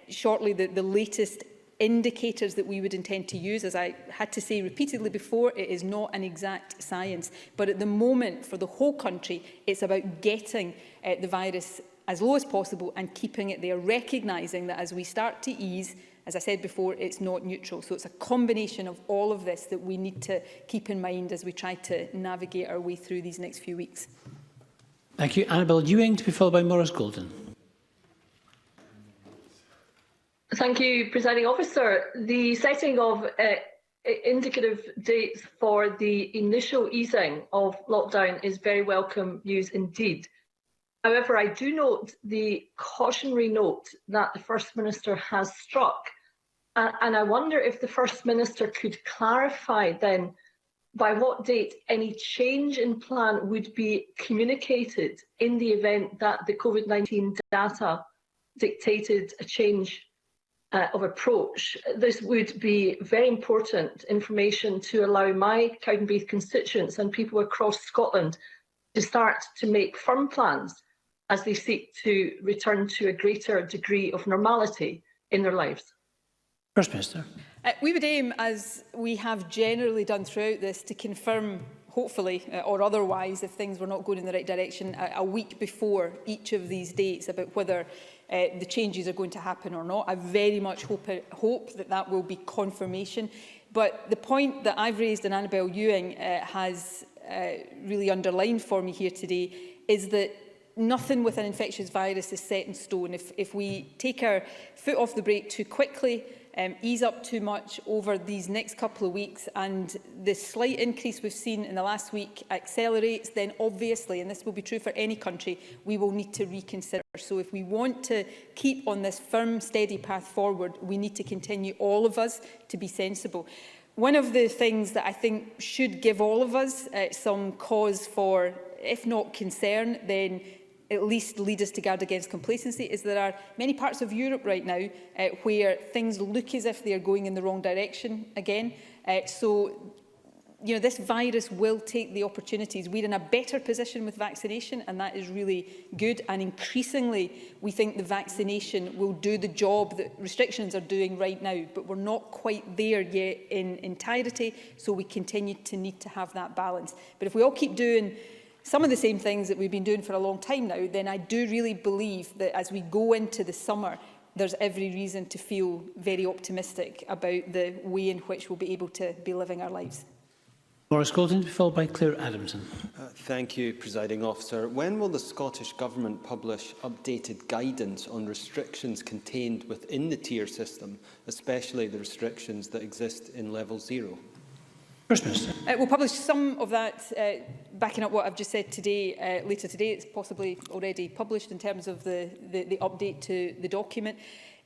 shortly the latest indicators that we would intend to use. As I had to say repeatedly before, it is not an exact science. But at the moment, for the whole country, it's about getting the virus as low as possible and keeping it there, recognising that as we start to ease, as I said before, it's not neutral. So it's a combination of all of this that we need to keep in mind as we try to navigate our way through these next few weeks. Thank you. Annabel Ewing to be followed by Maurice Golden. Thank you, Presiding Officer. The setting of indicative dates for the initial easing of lockdown is very welcome news indeed. However, I do note the cautionary note that the First Minister has struck. And I wonder if the First Minister could clarify then by what date any change in plan would be communicated in the event that the COVID-19 data dictated a change of approach. This would be very important information to allow my Cowdenbeath constituents and people across Scotland to start to make firm plans as they seek to return to a greater degree of normality in their lives. First Minister. We would aim, as we have generally done throughout this, to confirm, hopefully, or otherwise, if things were not going in the right direction, a week before each of these dates about whether the changes are going to happen or not. I very much hope that will be confirmation. But the point that I've raised and Annabel Ewing has really underlined for me here today is that nothing with an infectious virus is set in stone. If we take our foot off the brake too quickly, ease up too much over these next couple of weeks, and the slight increase we've seen in the last week accelerates, then obviously, and this will be true for any country, we will need to reconsider. So if we want to keep on this firm, steady path forward, we need to continue, all of us, to be sensible. One of the things that I think should give all of us some cause for, if not concern, then at least lead us to guard against complacency, is there are many parts of Europe right now where things look as if they are going in the wrong direction again. So, you know, this virus will take the opportunities. We're in a better position with vaccination, and that is really good. And increasingly, we think the vaccination will do the job that restrictions are doing right now. But we're not quite there yet in entirety, so we continue to need to have that balance. But if we all keep doing some of the same things that we've been doing for a long time now, then I do really believe that as we go into the summer, there's every reason to feel very optimistic about the way in which we'll be able to be living our lives. Maurice Golden, followed by Claire Adamson. Thank you, Presiding Officer. When will the Scottish Government publish updated guidance on restrictions contained within the tier system, especially the restrictions that exist in Level 0? First Minister. We'll publish some of that, backing up what I've just said today, later today. It's possibly already published in terms of the update to the document.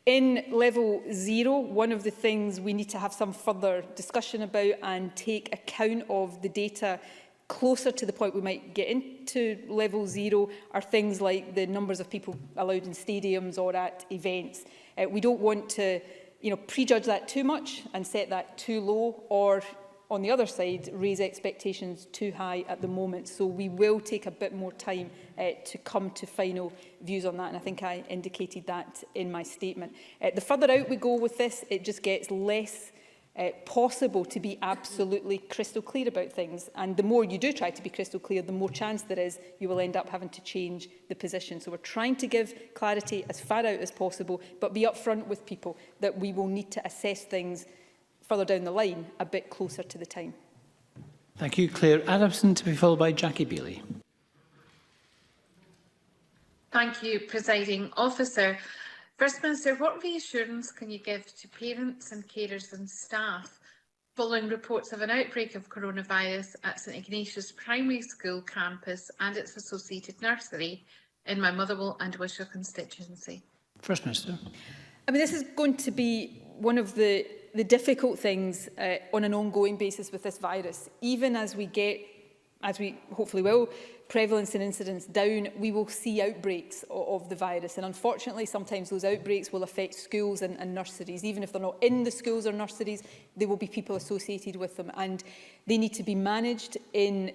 In Level 0, one of the things we need to have some further discussion about and take account of the data closer to the point we might get into Level 0 are things like the numbers of people allowed in stadiums or at events. We don't want to prejudge that too much and set that too low, or on the other side, raise expectations too high at the moment. So we will take a bit more time to come to final views on that, and I think I indicated that in my statement. The further out we go with this, it just gets less possible to be absolutely crystal clear about things. And the more you do try to be crystal clear, the more chance there is you will end up having to change the position. So we're trying to give clarity as far out as possible, but be upfront with people that we will need to assess things further down the line, a bit closer to the time. Thank you. Claire Adamson, to be followed by Jackie Bailey. Thank you, Presiding Officer. First Minister, what reassurance can you give to parents and carers and staff following reports of an outbreak of coronavirus at St Ignatius Primary School campus and its associated nursery in my Motherwell and Wishaw constituency? First Minister. I mean, this is going to be one of the difficult things on an ongoing basis with this virus. Even as we get, as we hopefully will, prevalence and incidence down, we will see outbreaks of the virus. And unfortunately, sometimes those outbreaks will affect schools and nurseries. Even if they're not in the schools or nurseries, there will be people associated with them. And they need to be managed in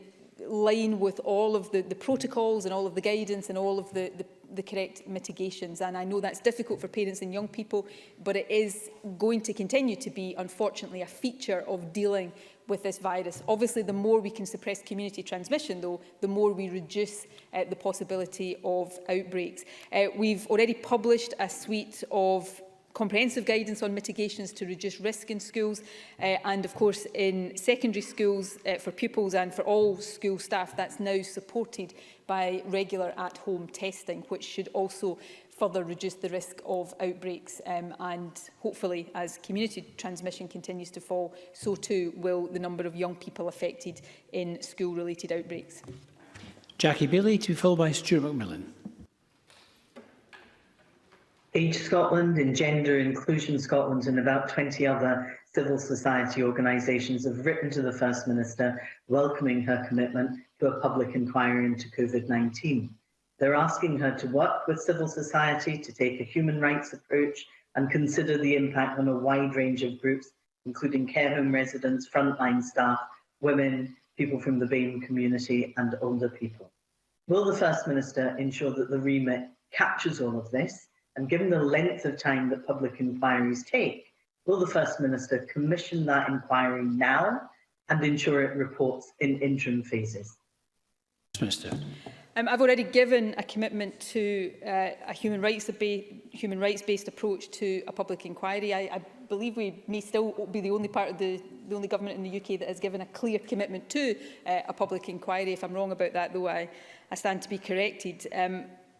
line with all of the protocols and all of the guidance and all of the correct mitigations. And I know that's difficult for parents and young people, but it is going to continue to be, unfortunately, a feature of dealing with this virus. Obviously, the more we can suppress community transmission, though, the more we reduce the possibility of outbreaks. We've already published a suite of comprehensive guidance on mitigations to reduce risk in schools and of course in secondary schools for pupils and for all school staff. That's now supported by regular at-home testing, which should also further reduce the risk of outbreaks and hopefully as community transmission continues to fall, so too will the number of young people affected in school-related outbreaks. Jackie Bailey, to be followed by Stuart McMillan. Age Scotland, Engender Inclusion Scotland and about 20 other civil society organisations have written to the First Minister welcoming her commitment to a public inquiry into COVID-19. They're asking her to work with civil society to take a human rights approach and consider the impact on a wide range of groups, including care home residents, frontline staff, women, people from the BAME community and older people. Will the First Minister ensure that the remit captures all of this? And given the length of time that public inquiries take, will the First Minister commission that inquiry now and ensure it reports in interim phases? Minister. I've already given a commitment to a human rights-based approach to a public inquiry. I believe we may still be the only government in the UK that has given a clear commitment to a public inquiry. If I'm wrong about that, though, I stand to be corrected.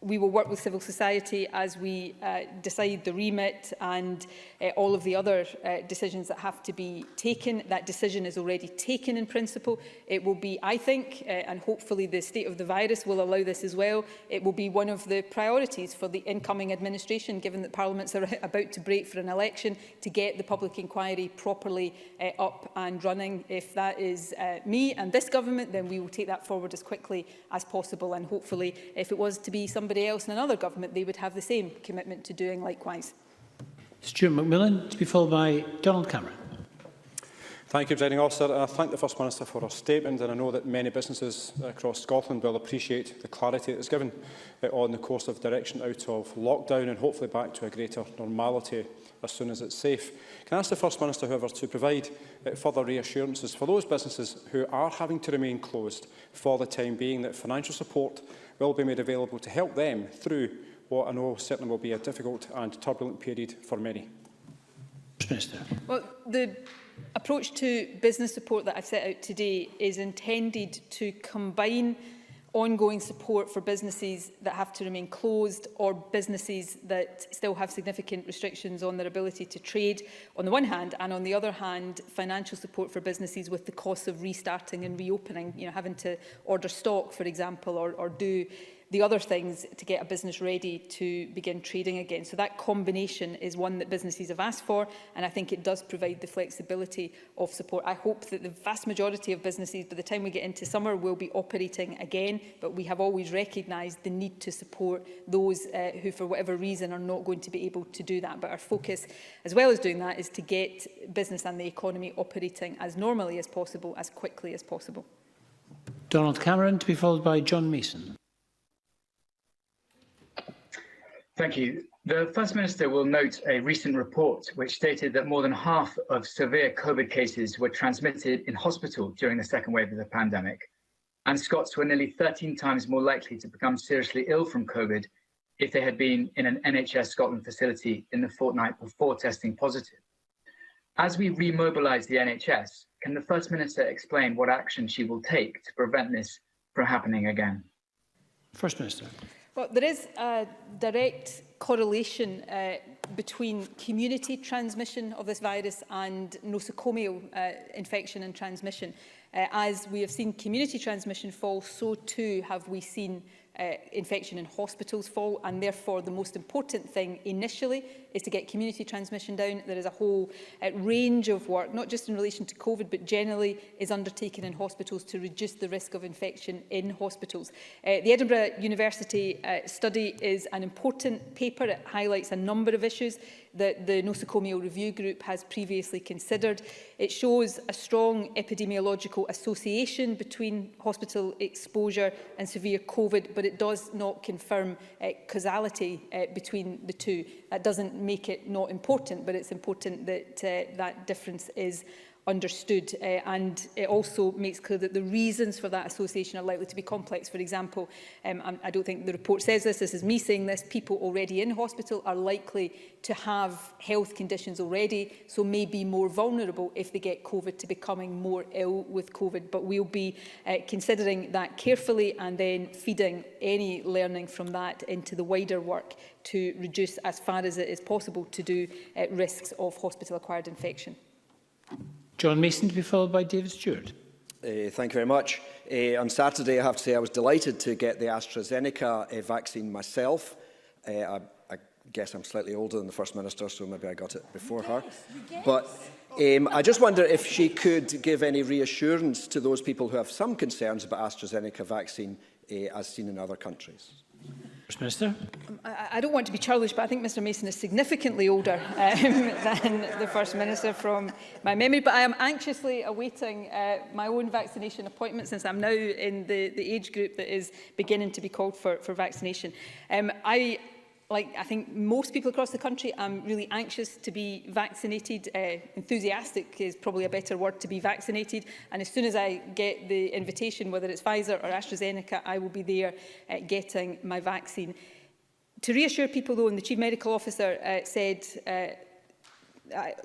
We will work with civil society as we decide the remit and all of the other decisions that have to be taken. That decision is already taken in principle. It will be, I think, and hopefully the state of the virus will allow this as well, it will be one of the priorities for the incoming administration, given that Parliament's are about to break for an election, to get the public inquiry properly up and running. If that is me and this government, then we will take that forward as quickly as possible. And hopefully, if it was to be somebody else in another government, they would have the same commitment to doing likewise. Stuart McMillan, to be followed by Donald Cameron. Thank you, Presiding Officer. I thank the First Minister for her statement, and I know that many businesses across Scotland will appreciate the clarity that is given on the course of direction out of lockdown and hopefully back to a greater normality as soon as it's safe. Can I ask the First Minister, however, to provide further reassurances for those businesses who are having to remain closed for the time being, that financial support will be made available to help them through what I know certainly will be a difficult and turbulent period for many. Minister. Well, the approach to business support that I've set out today is intended to combine ongoing support for businesses that have to remain closed or businesses that still have significant restrictions on their ability to trade on the one hand, and on the other hand financial support for businesses with the costs of restarting and reopening, having to order stock, for example, or do the other things to get a business ready to begin trading again. So that combination is one that businesses have asked for, and I think it does provide the flexibility of support. I hope that the vast majority of businesses, by the time we get into summer, will be operating again, but we have always recognised the need to support those who, for whatever reason, are not going to be able to do that. But our focus, as well as doing that, is to get business and the economy operating as normally as possible, as quickly as possible. Donald Cameron, to be followed by John Mason. Thank you. The First Minister will note a recent report which stated that more than half of severe COVID cases were transmitted in hospital during the second wave of the pandemic, and Scots were nearly 13 times more likely to become seriously ill from COVID if they had been in an NHS Scotland facility in the fortnight before testing positive. As we remobilise the NHS, can the First Minister explain what action she will take to prevent this from happening again? First Minister. Well, there is a direct correlation between community transmission of this virus and nosocomial infection and transmission. As we have seen community transmission fall, so too have we seen infection in hospitals fall, and therefore the most important thing initially is to get community transmission down. There is a whole range of work, not just in relation to COVID, but generally is undertaken in hospitals to reduce the risk of infection in hospitals. The Edinburgh University study is an important paper. It highlights a number of issues that the Nosocomial Review Group has previously considered. It shows a strong epidemiological association between hospital exposure and severe COVID, but it does not confirm causality between the two. That doesn't make it not important, but it's important that that difference is understood, and it also makes clear that the reasons for that association are likely to be complex. For example, I don't think the report says this is me saying this, people already in hospital are likely to have health conditions already, so may be more vulnerable if they get COVID to becoming more ill with COVID. But we'll be considering that carefully and then feeding any learning from that into the wider work to reduce, as far as it is possible to do, risks of hospital-acquired infection. John Mason, to be followed by David Stewart. Thank you very much. On Saturday, I have to say I was delighted to get the AstraZeneca vaccine myself. I guess I'm slightly older than the First Minister, so maybe I got it before her. But I just wonder if she could give any reassurance to those people who have some concerns about AstraZeneca vaccine as seen in other countries. First Minister. I don't want to be churlish, but I think Mr Mason is significantly older than the First Minister from my memory. But I am anxiously awaiting my own vaccination appointment, since I'm now in the age group that is beginning to be called for vaccination. I think most people across the country, I'm really anxious to be vaccinated. Enthusiastic is probably a better word, to be vaccinated. And as soon as I get the invitation, whether it's Pfizer or AstraZeneca, I will be there getting my vaccine. To reassure people, though, and the Chief Medical Officer said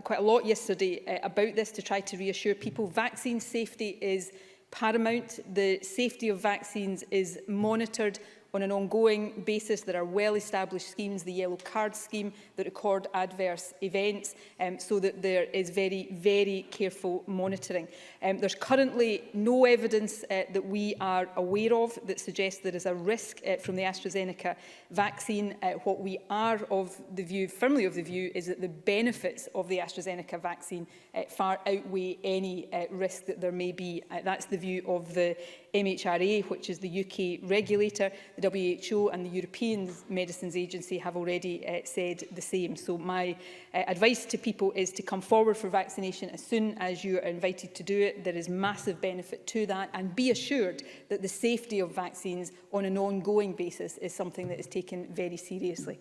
quite a lot yesterday about this, to try to reassure people, vaccine safety is paramount. The safety of vaccines is monitored on an ongoing basis. There are well-established schemes, the Yellow Card scheme, that record adverse events, so that there is very, very careful monitoring. There's currently no evidence that we are aware of that suggests there is a risk from the AstraZeneca vaccine. What we are firmly of the view, is that the benefits of the AstraZeneca vaccine far outweigh any risk that there may be. That's the view of the MHRA, which is the UK regulator. The WHO and the European Medicines Agency have already said the same. So my advice to people is to come forward for vaccination as soon as you are invited to do it. There is massive benefit to that, and be assured that the safety of vaccines on an ongoing basis is something that is taken very seriously.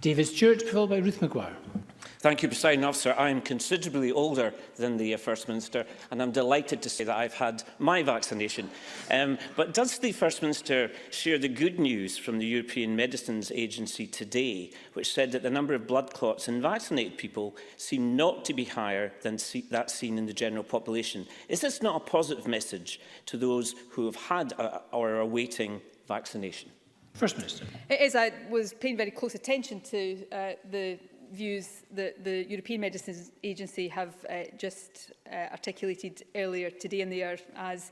David Stewart, followed by Ruth Maguire. Thank you, Presiding Officer. I am considerably older than the First Minister, and I'm delighted to say that I've had my vaccination. But does the First Minister share the good news from the European Medicines Agency today, which said that the number of blood clots in vaccinated people seem not to be higher than that seen in the general population? Is this not a positive message to those who have had or are awaiting vaccination? First Minister. It is. I was paying very close attention to the views that the European Medicines Agency have just articulated earlier today, and they are, as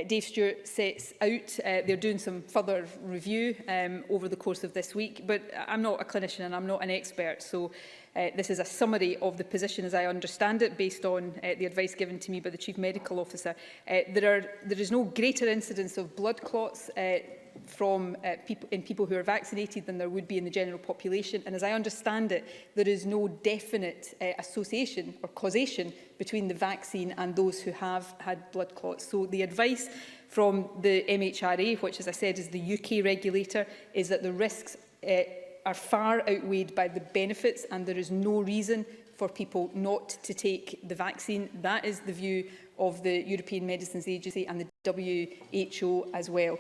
Dave Stewart sets out, they're doing some further review over the course of this week. But I'm not a clinician and I'm not an expert, so this is a summary of the position as I understand it, based on the advice given to me by the Chief Medical Officer. There is no greater incidence of blood clots from people who are vaccinated than there would be in the general population. And as I understand it, there is no definite association or causation between the vaccine and those who have had blood clots. So the advice from the MHRA, which, as I said, is the UK regulator, is that the risks are far outweighed by the benefits, and there is no reason for people not to take the vaccine. That is the view of the European Medicines Agency and the WHO as well.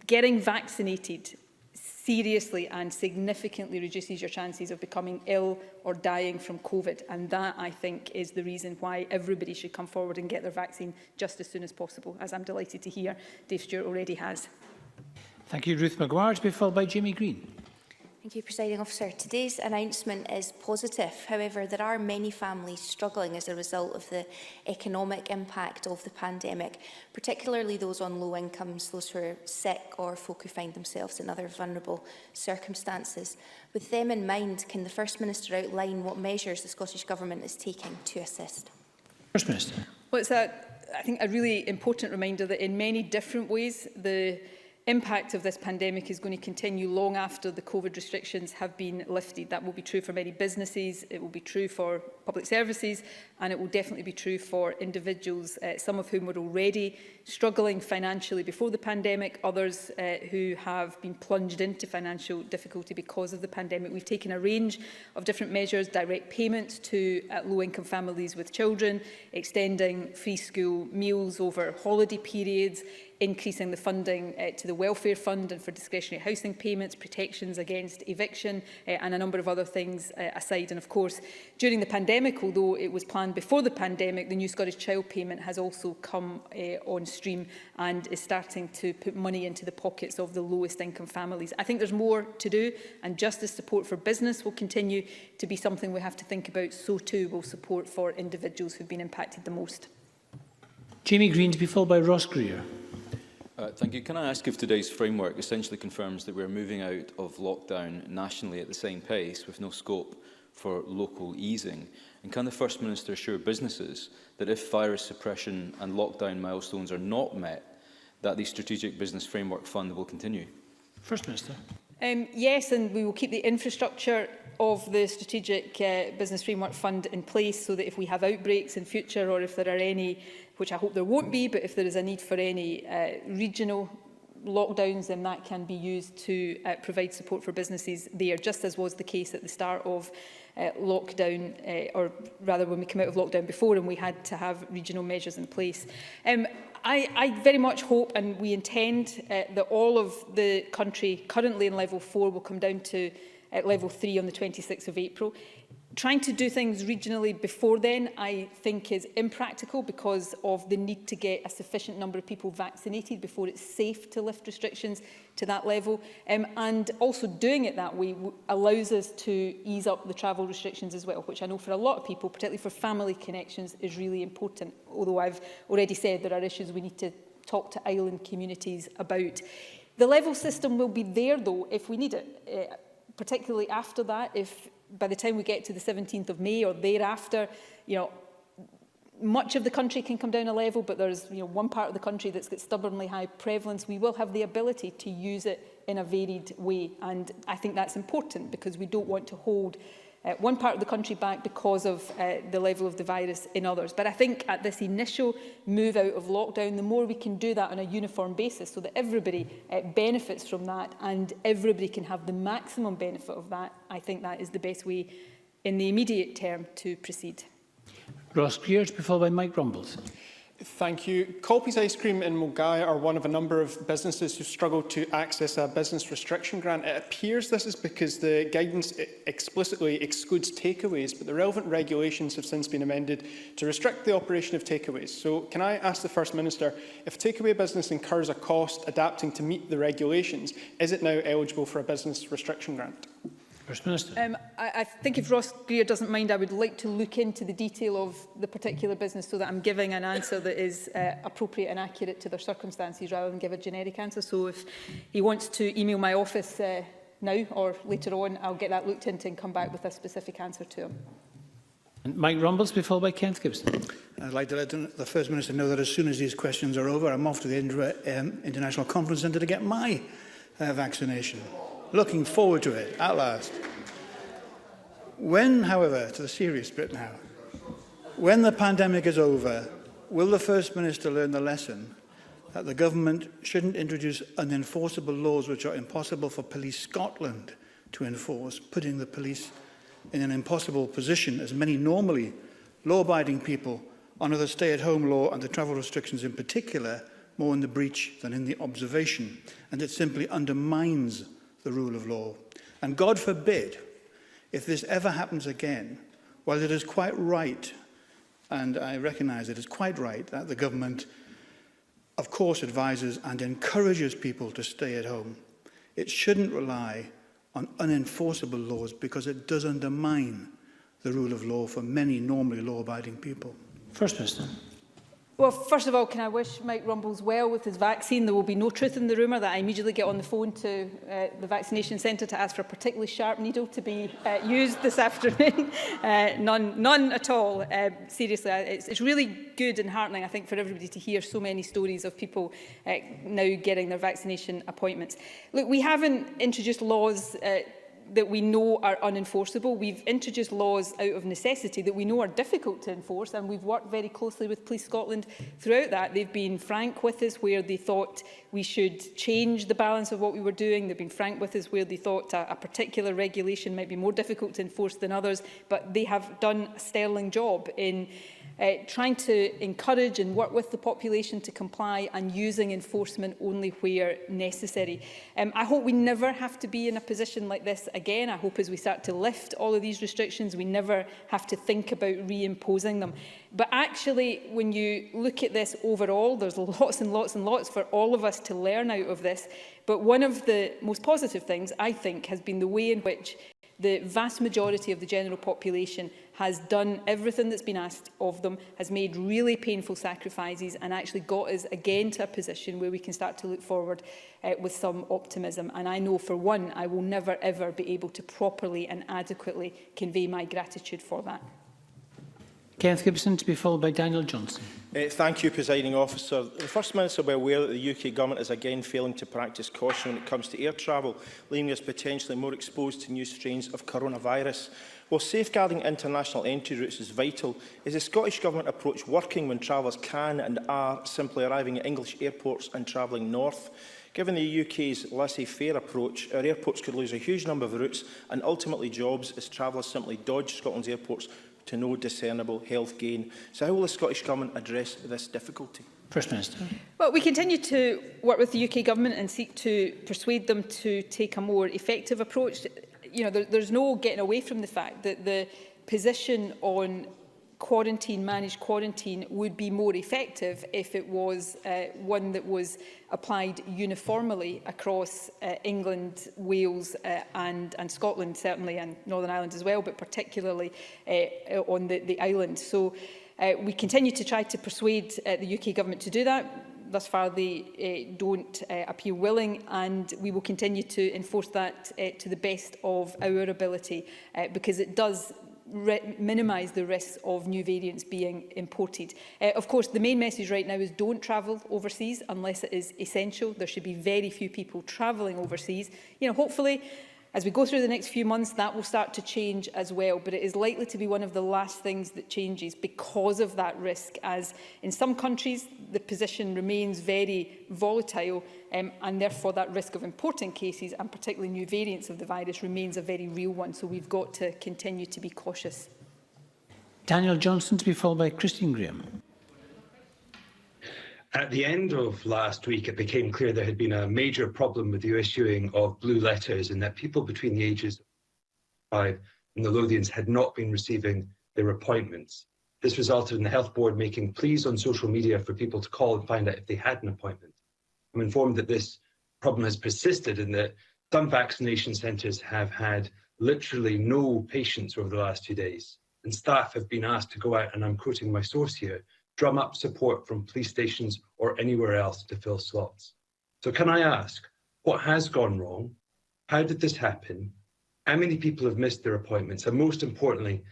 Getting vaccinated seriously and significantly reduces your chances of becoming ill or dying from COVID. And that, I think, is the reason why everybody should come forward and get their vaccine just as soon as possible, as I'm delighted to hear Dave Stewart already has. Thank you, Ruth Maguire, to be followed by Jamie Green. Thank you, Presiding Officer. Today's announcement is positive. However, there are many families struggling as a result of the economic impact of the pandemic, particularly those on low incomes, those who are sick or folk who find themselves in other vulnerable circumstances. With them in mind, can the First Minister outline what measures the Scottish Government is taking to assist? First Minister. Well, it's I think a really important reminder that in many different ways the impact of this pandemic is going to continue long after the COVID restrictions have been lifted. That will be true for many businesses, it will be true for public services, and it will definitely be true for individuals, some of whom were already struggling financially before the pandemic, others who have been plunged into financial difficulty because of the pandemic. We've taken a range of different measures: direct payments to low-income families with children, extending free school meals over holiday periods, increasing the funding to the Welfare Fund and for discretionary housing payments, protections against eviction, and a number of other things aside. And of course, during the pandemic, although it was planned before the pandemic, the new Scottish Child Payment has also come on stream and is starting to put money into the pockets of the lowest income families. I think there's more to do, and just as support for business will continue to be something we have to think about, so too will support for individuals who've been impacted the most. Jamie Green, to be followed by Ross Greer. Thank you. Can I ask if today's framework essentially confirms that we're moving out of lockdown nationally at the same pace, with no scope for local easing? And can the First Minister assure businesses that if virus suppression and lockdown milestones are not met, that the Strategic Business Framework Fund will continue? First Minister. Yes, and we will keep the infrastructure of the Strategic Business Framework Fund in place, so that if we have outbreaks in future, or if there are any, which I hope there won't be, but if there is a need for any regional lockdowns, then that can be used to provide support for businesses there, just as was the case at the start of lockdown, or rather when we came out of lockdown before and we had to have regional measures in place. I very much hope, and we intend, that all of the country currently in level 4 will come down to level 3 on the 26th of April. Trying to do things regionally before then, I think, is impractical because of the need to get a sufficient number of people vaccinated before it's safe to lift restrictions to that level. And also doing it that way allows us to ease up the travel restrictions as well, which I know for a lot of people, particularly for family connections, is really important. Although I've already said there are issues we need to talk to island communities about. The level system will be there, though, if we need it, particularly after that, if by the time we get to the 17th of May or thereafter, much of the country can come down a level, but there's one part of the country that's got stubbornly high prevalence. We will have the ability to use it in a varied way, and I think that's important because we don't want to hold one part of the country back because of the level of the virus in others. But I think at this initial move out of lockdown, the more we can do that on a uniform basis so that everybody benefits from that and everybody can have the maximum benefit of that, I think that is the best way in the immediate term to proceed. Ross Greer, to be followed by Mike Rumbles. Thank you. Colby's Ice Cream in Mulgai are one of a number of businesses who struggle to access a business restriction grant. It appears this is because the guidance explicitly excludes takeaways, but the relevant regulations have since been amended to restrict the operation of takeaways. So can I ask the First Minister, if a takeaway business incurs a cost adapting to meet the regulations, is it now eligible for a business restriction grant? First Minister. I think if Ross Greer doesn't mind, I would like to look into the detail of the particular business so that I'm giving an answer that is appropriate and accurate to their circumstances rather than give a generic answer. So if he wants to email my office now or later on, I'll get that looked into and come back with a specific answer to him. And Mike Rumbles, to be followed by Kenneth Gibson. I'd like to let the First Minister know that as soon as these questions are over, I'm off to the International Conference Centre to get my vaccination. Looking forward to it, at last. When, however, to the serious bit now, when the pandemic is over, will the First Minister learn the lesson that the government shouldn't introduce unenforceable laws which are impossible for Police Scotland to enforce, putting the police in an impossible position as many normally law-abiding people honour the stay-at-home law and the travel restrictions in particular more in the breach than in the observation, and it simply undermines the rule of law. And God forbid, if this ever happens again, while it is quite right, and I recognise it is quite right, that the government, of course, advises and encourages people to stay at home, it shouldn't rely on unenforceable laws because it does undermine the rule of law for many normally law-abiding people. First Minister. Well, first of all, can I wish Mike Rumbles well with his vaccine? There will be no truth in the rumour that I immediately get on the phone to the vaccination centre to ask for a particularly sharp needle to be used this afternoon. None at all. Seriously, it's really good and heartening, I think, for everybody to hear so many stories of people now getting their vaccination appointments. Look, we haven't introduced laws that we know are unenforceable. We've introduced laws out of necessity that we know are difficult to enforce, and we've worked very closely with Police Scotland throughout that. They've been frank with us where they thought we should change the balance of what we were doing. They've been frank with us where they thought a particular regulation might be more difficult to enforce than others, but they have done a sterling job in trying to encourage and work with the population to comply and using enforcement only where necessary. I hope we never have to be in a position like this again. I hope as we start to lift all of these restrictions, we never have to think about reimposing them. But actually, when you look at this overall, there's lots and lots and lots for all of us to learn out of this. But one of the most positive things, I think, has been the way in which the vast majority of the general population has done everything that's been asked of them, has made really painful sacrifices and actually got us again to a position where we can start to look forward with some optimism. And I know for one, I will never ever be able to properly and adequately convey my gratitude for that. Kenneth Gibson, to be followed by Daniel Johnson. Thank you, Presiding Officer. The First Minister will be aware that the UK Government is again failing to practice caution when it comes to air travel, leaving us potentially more exposed to new strains of coronavirus. While safeguarding international entry routes is vital, is the Scottish Government approach working when travellers can and are simply arriving at English airports and travelling north? Given the UK's laissez-faire approach, our airports could lose a huge number of routes and ultimately jobs as travellers simply dodge Scotland's airports to no discernible health gain. So how will the Scottish Government address this difficulty? First Minister. Well, we continue to work with the UK Government and seek to persuade them to take a more effective approach. You know, there's no getting away from the fact that the position on quarantine, managed quarantine, would be more effective if it was one that was applied uniformly across England, Wales and Scotland, certainly, and Northern Ireland as well, but particularly on the island. So we continue to try to persuade the UK Government to do that. Thus far, they don't appear willing, and we will continue to enforce that to the best of our ability, because it does minimise the risks of new variants being imported. Of course, the main message right now is don't travel overseas unless it is essential. There should be very few people travelling overseas. You know, hopefully, As we go through the next few months, that will start to change as well, but it is likely to be one of the last things that changes because of that risk, as in some countries the position remains very volatile and therefore that risk of importing cases and particularly new variants of the virus remains a very real one. So we've got to continue to be cautious. Daniel Johnson to be followed by Christine Graham. At the end of last week, it became clear there had been a major problem with the issuing of blue letters and that people between the ages of 5 and the Lothians had not been receiving their appointments. This resulted in the Health Board making pleas on social media for people to call and find out if they had an appointment. I'm informed that this problem has persisted and that some vaccination centres have had literally no patients over the last 2 days. And staff have been asked to go out, and I'm quoting my source here, drum up support from police stations or anywhere else to fill slots. So can I ask, what has gone wrong? How did this happen? How many people have missed their appointments? And most importantly,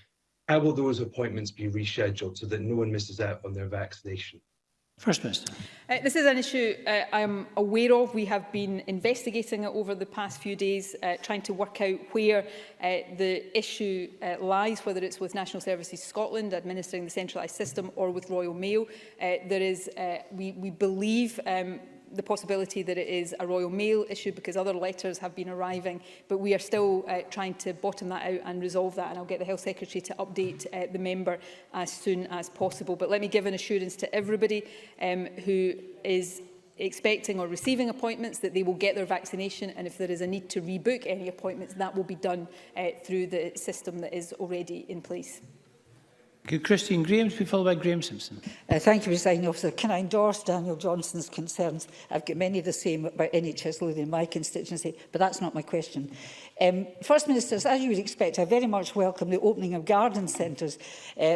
how will those appointments be rescheduled so that no one misses out on their vaccination? First Minister. This is an issue I'm aware of. We have been investigating it over the past few days, trying to work out where the issue lies, whether it's with National Services Scotland administering the centralised system or with Royal Mail. We believe the possibility that it is a Royal Mail issue because other letters have been arriving, but we are still trying to bottom that out and resolve that, and I'll get the Health Secretary to update the member as soon as possible. But let me give an assurance to everybody who is expecting or receiving appointments that they will get their vaccination, and if there is a need to rebook any appointments, that will be done through the system that is already in place. Christine Graham to be followed by Graham Simpson. Thank you, Presiding Officer. Can I endorse Daniel Johnson's concerns? I've got many of the same about NHS Lothian in my constituency, but that's not my question. First Minister, as you would expect, I very much welcome the opening of garden centres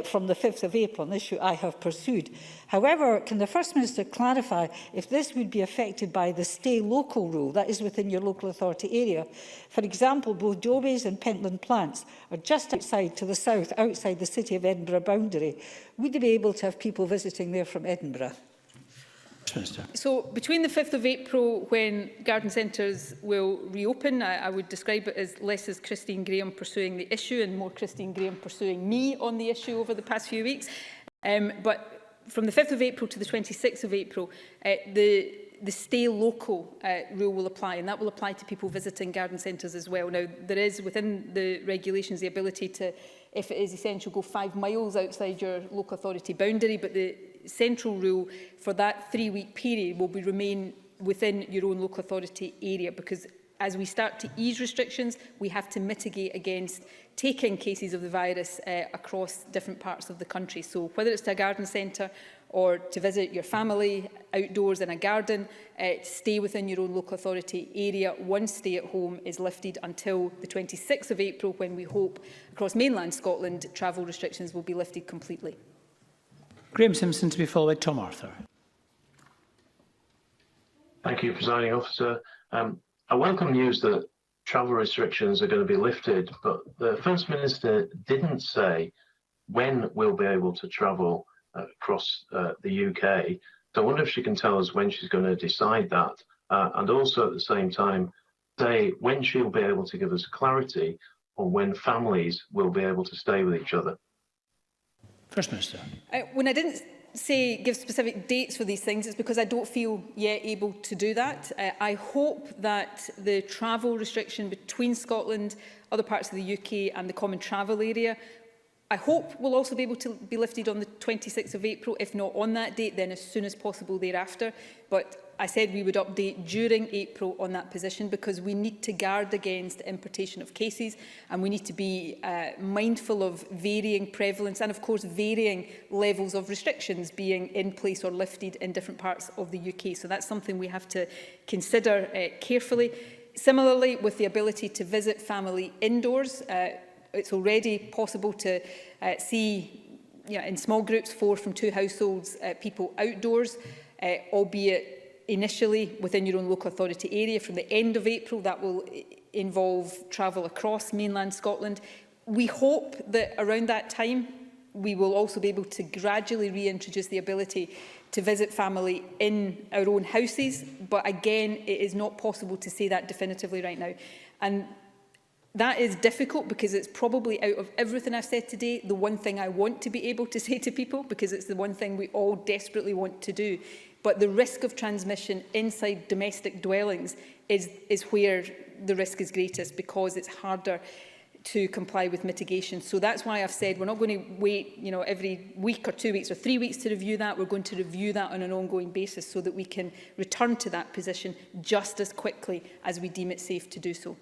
from the 5th of April, an issue I have pursued. However, can the First Minister clarify if this would be affected by the stay local rule, that is within your local authority area? For example, both Dobies and Pentland plants are just outside to the south, outside the City of Edinburgh boundary. Would they be able to have people visiting there from Edinburgh? So between the 5th of April, when garden centres will reopen, I would describe it as less as Christine Graham pursuing the issue and more Christine Graham pursuing me on the issue over the past few weeks. But from the 5th of April to the 26th of April, the stay local rule will apply, and that will apply to people visiting garden centres as well. Now, there is within the regulations the ability to, if it is essential, go 5 miles outside your local authority boundary, but the central rule for that 3-week period will remain within your own local authority area, because as we start to ease restrictions, we have to mitigate against taking cases of the virus across different parts of the country. So whether it's to a garden centre or to visit your family outdoors in a garden, stay within your own local authority area once stay at home is lifted until the 26th of April, when we hope across mainland Scotland travel restrictions will be lifted completely. Graham Simpson to be followed by Tom Arthur. Thank you, Presiding Officer. I welcome news that travel restrictions are going to be lifted, but the First Minister didn't say when we'll be able to travel across the UK. So I wonder if she can tell us when she's going to decide that, and also at the same time say when she'll be able to give us clarity on when families will be able to stay with each other. First Minister. When I didn't give specific dates for these things, it's because I don't feel yet able to do that. I hope that the travel restriction between Scotland, other parts of the UK and the common travel area, I hope will also be able to be lifted on the 26th of April. If not on that date, then as soon as possible thereafter. But I said we would update during April on that position, because we need to guard against importation of cases, and we need to be mindful of varying prevalence and of course varying levels of restrictions being in place or lifted in different parts of the UK. So that's something we have to consider carefully. Similarly, with the ability to visit family indoors, it's already possible to see in small groups, 4 from 2 households, people outdoors, albeit initially within your own local authority area. From the end of April, that will involve travel across mainland Scotland. We hope that around that time, we will also be able to gradually reintroduce the ability to visit family in our own houses. But again, it is not possible to say that definitively right now. And That is difficult because it's probably, out of everything I've said today, the one thing I want to be able to say to people, because it's the one thing we all desperately want to do. But the risk of transmission inside domestic dwellings is where the risk is greatest, because it's harder to comply with mitigation. So that's why I've said we're not going to wait, every week or 2 weeks or 3 weeks to review that. We're going to review that on an ongoing basis so that we can return to that position just as quickly as we deem it safe to do so.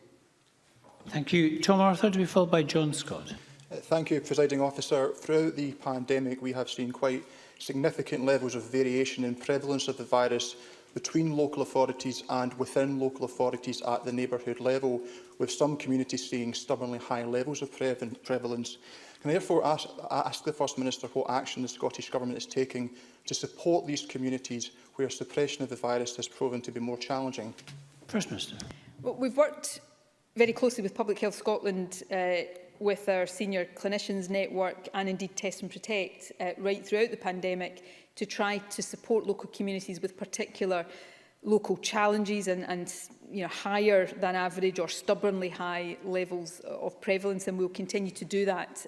Thank you. Tom Arthur, to be followed by John Scott. Thank you, Presiding Officer. Throughout the pandemic, we have seen quite significant levels of variation in prevalence of the virus between local authorities and within local authorities at the neighbourhood level, with some communities seeing stubbornly high levels of prevalence. Can I therefore ask the First Minister what action the Scottish Government is taking to support these communities where suppression of the virus has proven to be more challenging? First Minister. Well, we've worked very closely with Public Health Scotland, with our senior clinicians network and indeed Test and Protect right throughout the pandemic to try to support local communities with particular local challenges and higher than average or stubbornly high levels of prevalence, and we'll continue to do that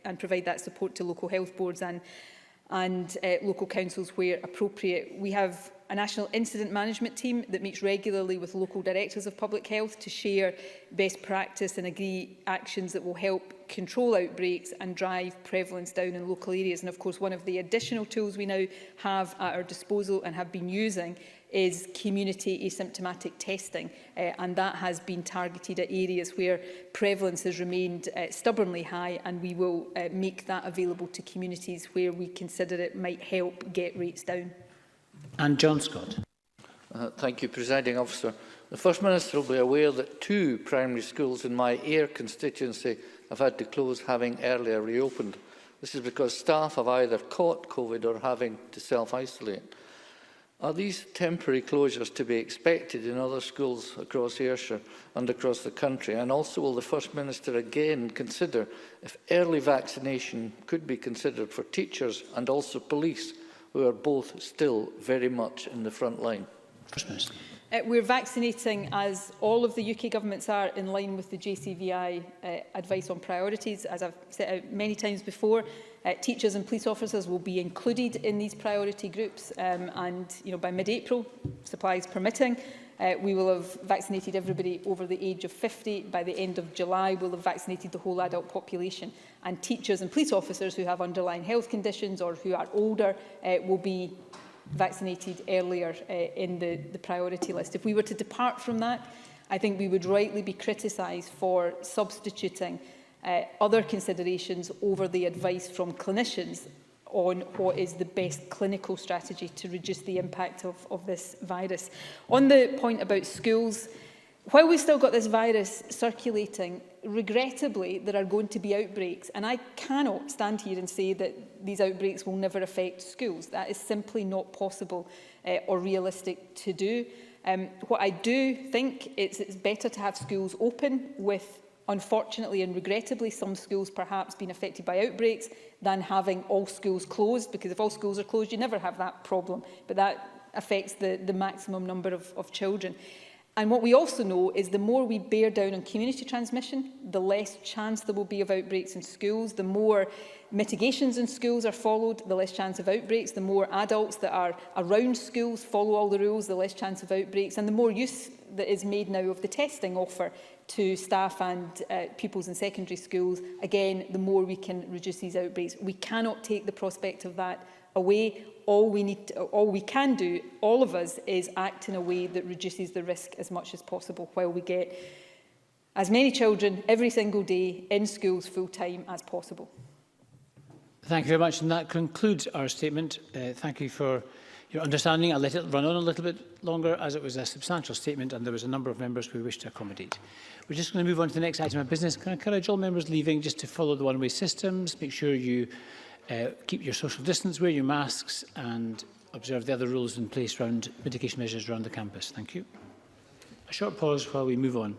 and provide that support to local health boards and local councils where appropriate. We have a national incident management team that meets regularly with local directors of public health to share best practice and agree actions that will help control outbreaks and drive prevalence down in local areas. And of course, one of the additional tools we now have at our disposal and have been using is community asymptomatic testing, and that has been targeted at areas where prevalence has remained stubbornly high, and we will make that available to communities where we consider it might help get rates down. And John Scott. Thank you, Presiding Officer. The First Minister will be aware that 2 primary schools in my Ayr constituency have had to close, having earlier reopened. This is because staff have either caught COVID or having to self-isolate. Are these temporary closures to be expected in other schools across Ayrshire and across the country? And also, will the First Minister again consider if early vaccination could be considered for teachers and also police, who are both still very much in the front line? First Minister. We're vaccinating, as all of the UK governments are, in line with the JCVI advice on priorities. As I've set out many times before, teachers and police officers will be included in these priority groups, and by mid-April, supplies permitting, we will have vaccinated everybody over the age of 50. By the end of July, we'll have vaccinated the whole adult population. And teachers and police officers who have underlying health conditions or who are older will be vaccinated earlier in the priority list. If we were to depart from that, I think we would rightly be criticised for substituting other considerations over the advice from clinicians on what is the best clinical strategy to reduce the impact of this virus. On the point about schools, while we've still got this virus circulating, regrettably, there are going to be outbreaks, and I cannot stand here and say that these outbreaks will never affect schools. That is simply not possible or realistic to do. What I do think it's better to have schools open with, unfortunately and regrettably, some schools perhaps being affected by outbreaks than having all schools closed, because if all schools are closed, you never have that problem, but that affects the maximum number of children. And what we also know is the more we bear down on community transmission, the less chance there will be of outbreaks in schools. The more mitigations in schools are followed, the less chance of outbreaks. The more adults that are around schools follow all the rules, the less chance of outbreaks. And the more use that is made now of the testing offer to staff and pupils in secondary schools, again, the more we can reduce these outbreaks. We cannot take the prospect of that away. All we can do, all of us, is act in a way that reduces the risk as much as possible while we get as many children every single day in schools full-time as possible. Thank you very much, and that concludes our statement. Thank you for your understanding. I'll let it run on a little bit longer, as it was a substantial statement and there was a number of members who wished to accommodate. We're just going to move on to the next item of business. Can I encourage all members leaving just to follow the one-way systems, make sure you keep your social distance, wear your masks and observe the other rules in place around mitigation measures around the campus. Thank you. A short pause while we move on.